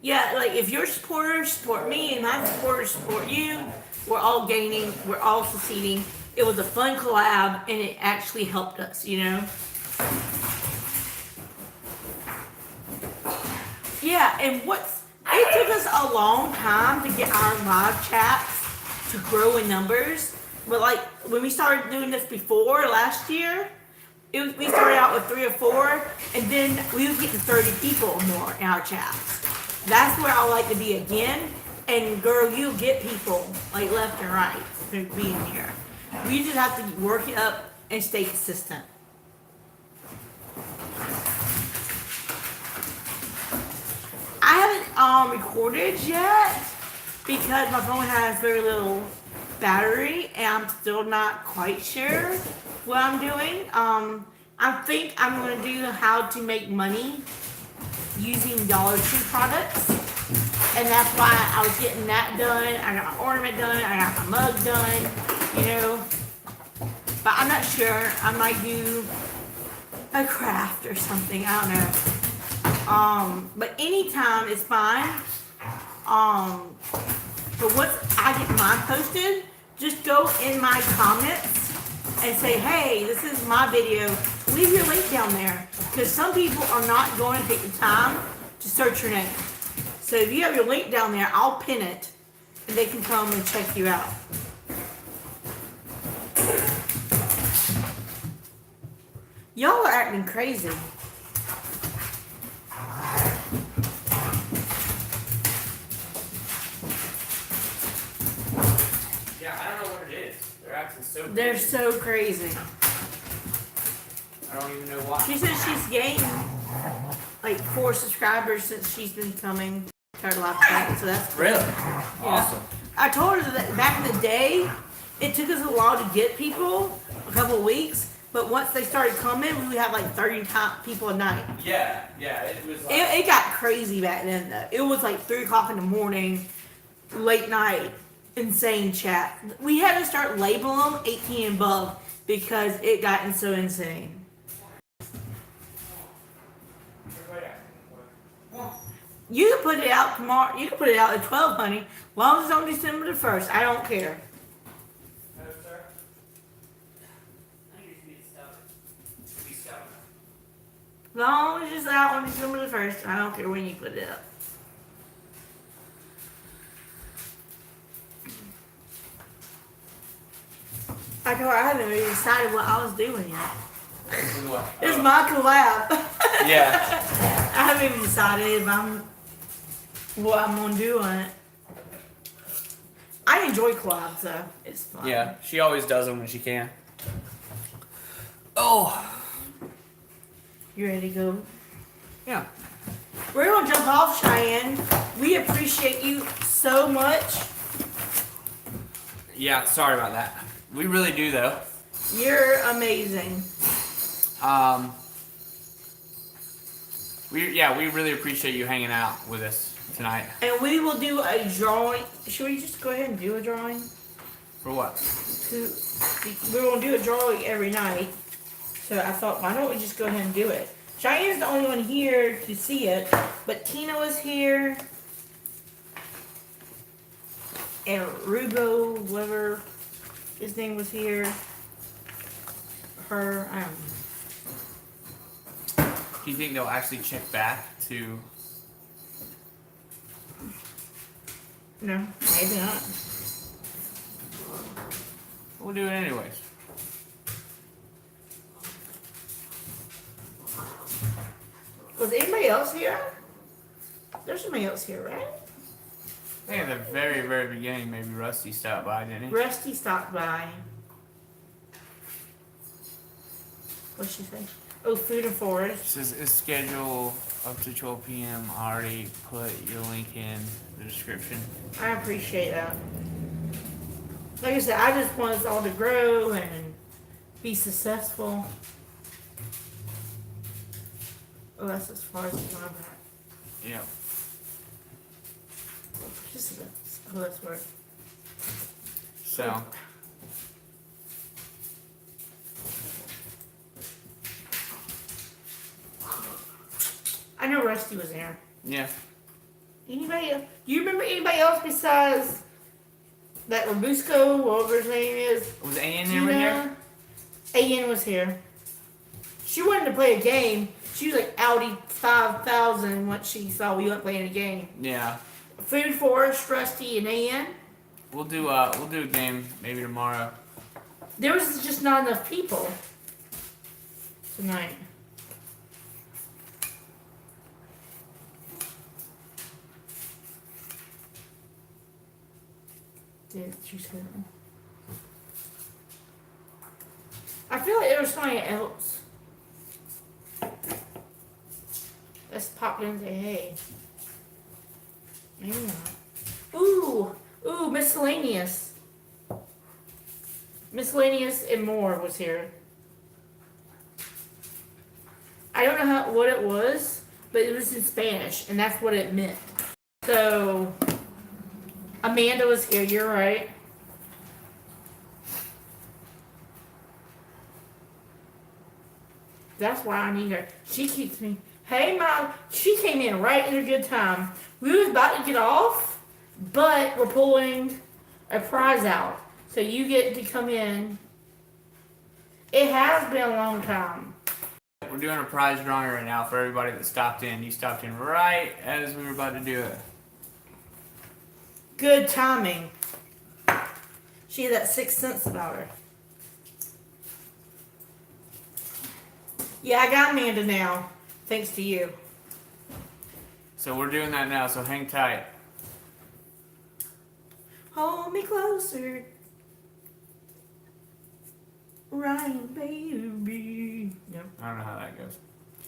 Yeah, like if your supporters support me and my supporters support you, we're all gaining, we're all succeeding. It was a fun collab and it actually helped us, you know? Yeah, and it took us a long time to get our live chats to grow in numbers. But like when we started doing this before last year, we started out with 3 or 4, and then we would get to 30 people or more in our chats. That's where I like to be again. And girl, you'll get people like left and right to be in here. We just have to work it up and stay consistent. recorded yet because my phone has very little battery and I'm still not quite sure what I'm doing. I think I'm going to do how to make money using Dollar Tree products. And that's why I was getting that done. I got my ornament done. I got my mug done, you know. But I'm not sure. I might do a craft or something. I don't know. But anytime is fine. But once I get mine posted, just go in my comments and say, hey, this is my video. Leave your link down there. Because some people are not going to take the time to search your name. So if you have your link down there, I'll pin it. And they can come and check you out. Y'all are acting crazy. Yeah, I don't know what it is. They're acting so crazy. They're so crazy. I don't even know why. She says she's gained like 4 subscribers since she's been coming to her live chat, so that's Really? Yeah. Awesome. I told her that back in the day, it took us a while to get people, a couple of weeks, but once they started coming, we would have like 30 people a night. Yeah, it was like... It got crazy back then, though. It was like 3 o'clock in the morning, late night, insane chat. We had to start labeling them 18 and above because it got so insane. You can put it out tomorrow. You can put it out at 12, honey. As long as it's on December the 1st. I don't care. No, sir. I think it should be stubborn. As long as it's out on December the 1st, I don't care when you put it up. I told her I haven't really decided what I was doing yet. What? It's my collab. Yeah. I haven't even decided if what I'm gonna do on it. I enjoy collabs though. It's fun. Yeah, she always does them when she can. Oh. You ready to go? Yeah. We're gonna jump off, Cheyenne. We appreciate you so much. Yeah, sorry about that. We really do though. You're amazing. We really appreciate you hanging out with us tonight. And we will do a drawing. Should we just go ahead and do a drawing? For what? We're gonna do a drawing every night. So I thought, why don't we just go ahead and do it? Cheyenne's the only one here to see it, but Tina was here. And Rubo, whatever his name was here. Her, I don't know. Do you think they'll actually check back to... No, maybe not. We'll do it anyways. Was anybody else here? There's somebody else here, right? I think at the very, very beginning, maybe Rusty stopped by, didn't he? Rusty stopped by. What'd she say? Oh, Food and Forest. It says it's scheduled up to 12 p.m. I already put your link in the description. I appreciate that. Like I said, I just want us all to grow and be successful. Oh, that's as far as it's going back. Yeah. Just oh, that's where. So, I know Rusty was there. yeah. Anybody else? Do you remember anybody else besides that Robusco, whatever his name is? Was Ann ever here? Ann was here. She wanted to play a game. She was like Audi 5000 once she saw we weren't playing a game. Yeah. Food Forest, Rusty, and Ann. We'll do a game maybe tomorrow. There was just not enough people tonight. Did you say that? I feel like there was somebody else. Let's pop in and say hey. Maybe not. Ooh, miscellaneous. Miscellaneous and more was here. I don't know what it was, but it was in Spanish, and that's what it meant. So, Amanda was here, you're right. That's why I need her. She keeps me, hey Mom, she came in right at a good time. We was about to get off, but we're pulling a prize out. So you get to come in. It has been a long time. We're doing a prize drawing right now for everybody that stopped in. You stopped in right as we were about to do it. Good timing. She had that sixth sense about her. Yeah, I got Amanda now, thanks to you. So we're doing that now, so hang tight. Hold me closer, Ryan, baby. Yep. I don't know how that goes.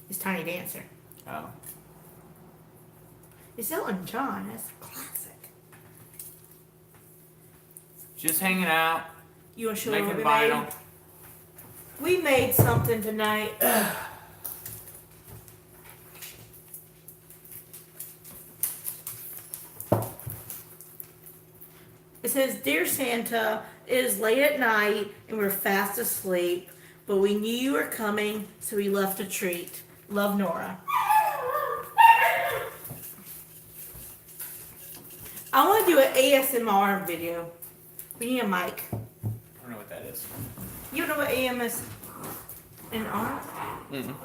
It's Tiny Dancer. Oh. It's Elton John. That's a classic. Just hanging out, You want to show them making what we vinyl. made? We made something tonight. It says, Dear Santa, it is late at night and we're fast asleep, but we knew you were coming, so we left a treat. Love, Nora. I want to do an ASMR video. We need a mic. I don't know what that is. You know what AMS and R? Mm-mm.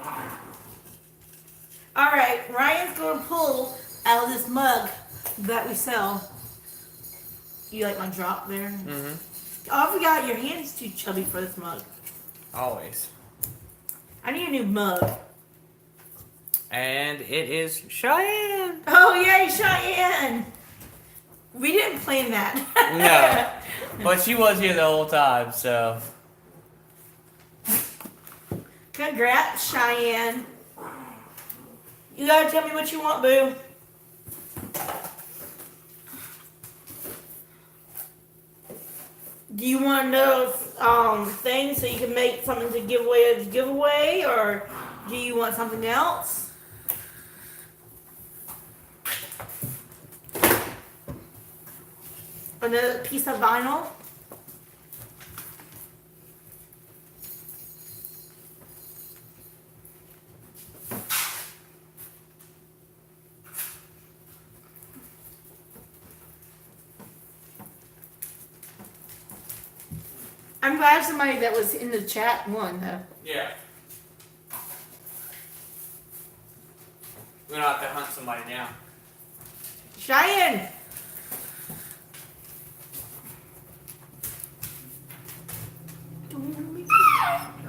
All right, Ryan's gonna pull out of this mug that we sell. You like my drop there? Mm-hmm. Oh, I forgot your hand's too chubby for this mug. Always. I need a new mug. And it is Cheyenne. Oh yay, Cheyenne! We didn't plan that. No. But she was here the whole time, so. Congrats, Cheyenne. You gotta tell me what you want, boo. Do you want to know things so you can make something to give away as a giveaway, or do you want something else? Another piece of vinyl? I'm glad somebody that was in the chat won, though. Yeah. We don't have to hunt somebody down. Cheyenne!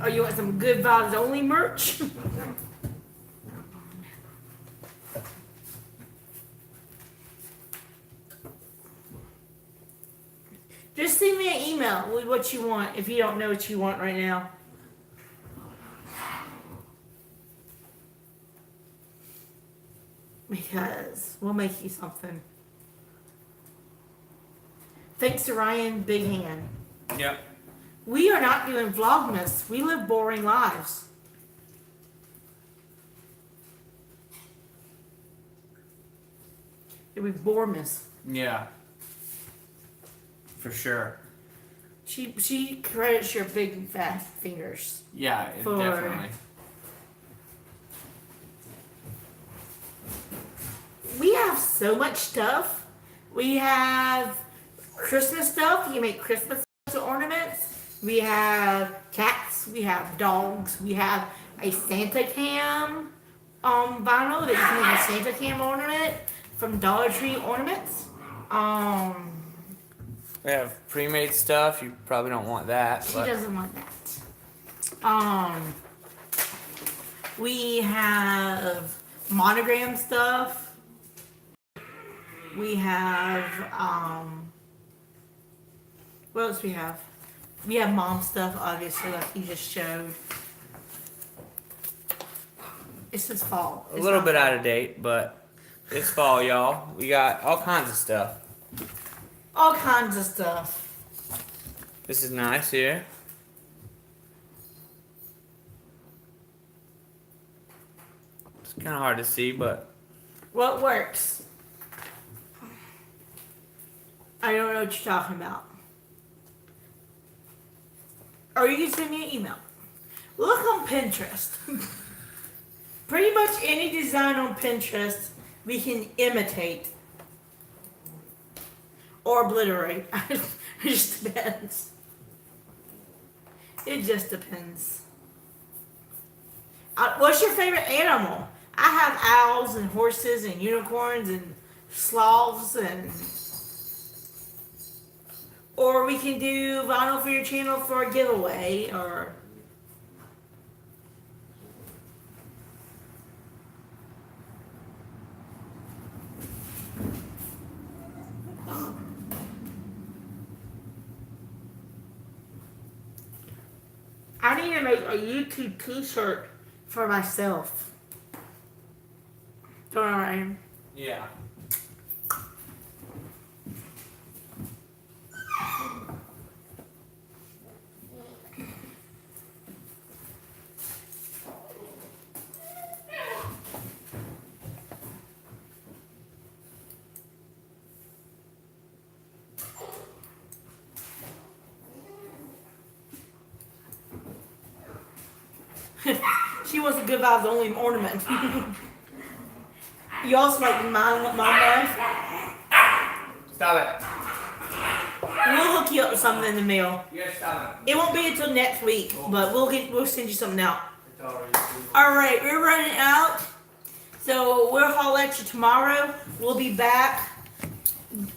Oh, you want some Good Vibes Only merch? Just send me an email with what you want if you don't know what you want right now. Because we'll make you something. Thanks to Ryan Big Hand. Yep. We are not doing Vlogmas. We live boring lives. It would be Boremas. Yeah. For sure. She credits your big fat fingers. Yeah, definitely. We have so much stuff. We have Christmas stuff. You can make Christmas ornaments. We have cats. We have dogs. We have a Santa Cam vinyl that you can make a Santa Cam ornament from Dollar Tree Ornaments. We have pre-made stuff. You probably don't want that. She But doesn't want that. We have monogram stuff. We have what else we have? We have mom stuff, obviously, like you just showed. It's just fall. a little bit out of date, but It's fall, y'all. We got all kinds of stuff. All kinds of stuff. This is nice here. It's kind of hard to see, but What works? I don't know what you're talking about. Or you can send me an email. Look on Pinterest. Pretty much any design on Pinterest we can imitate or obliterate. It just depends. It just depends. What's your favorite animal? I have owls and horses and unicorns and sloths and. Or we can do vinyl for your channel for a giveaway, or. I need to make a YouTube t-shirt for myself. Don't know. yeah. She wants a good vibes only ornament. You also like my wife? Stop it. We'll hook you up with something in the mail. You gotta stop It won't be until next week, but we'll send you something out. it. It's already All right, we're running out, so we'll holler at you tomorrow. We'll be back.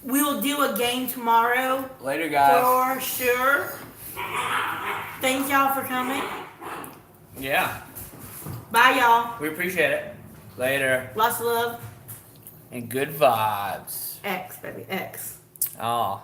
We will do a game tomorrow Later, guys. for sure. Thank y'all for coming. Yeah. Bye, y'all. We appreciate it. Later. Lots of love. And good vibes. X, baby, X. Oh.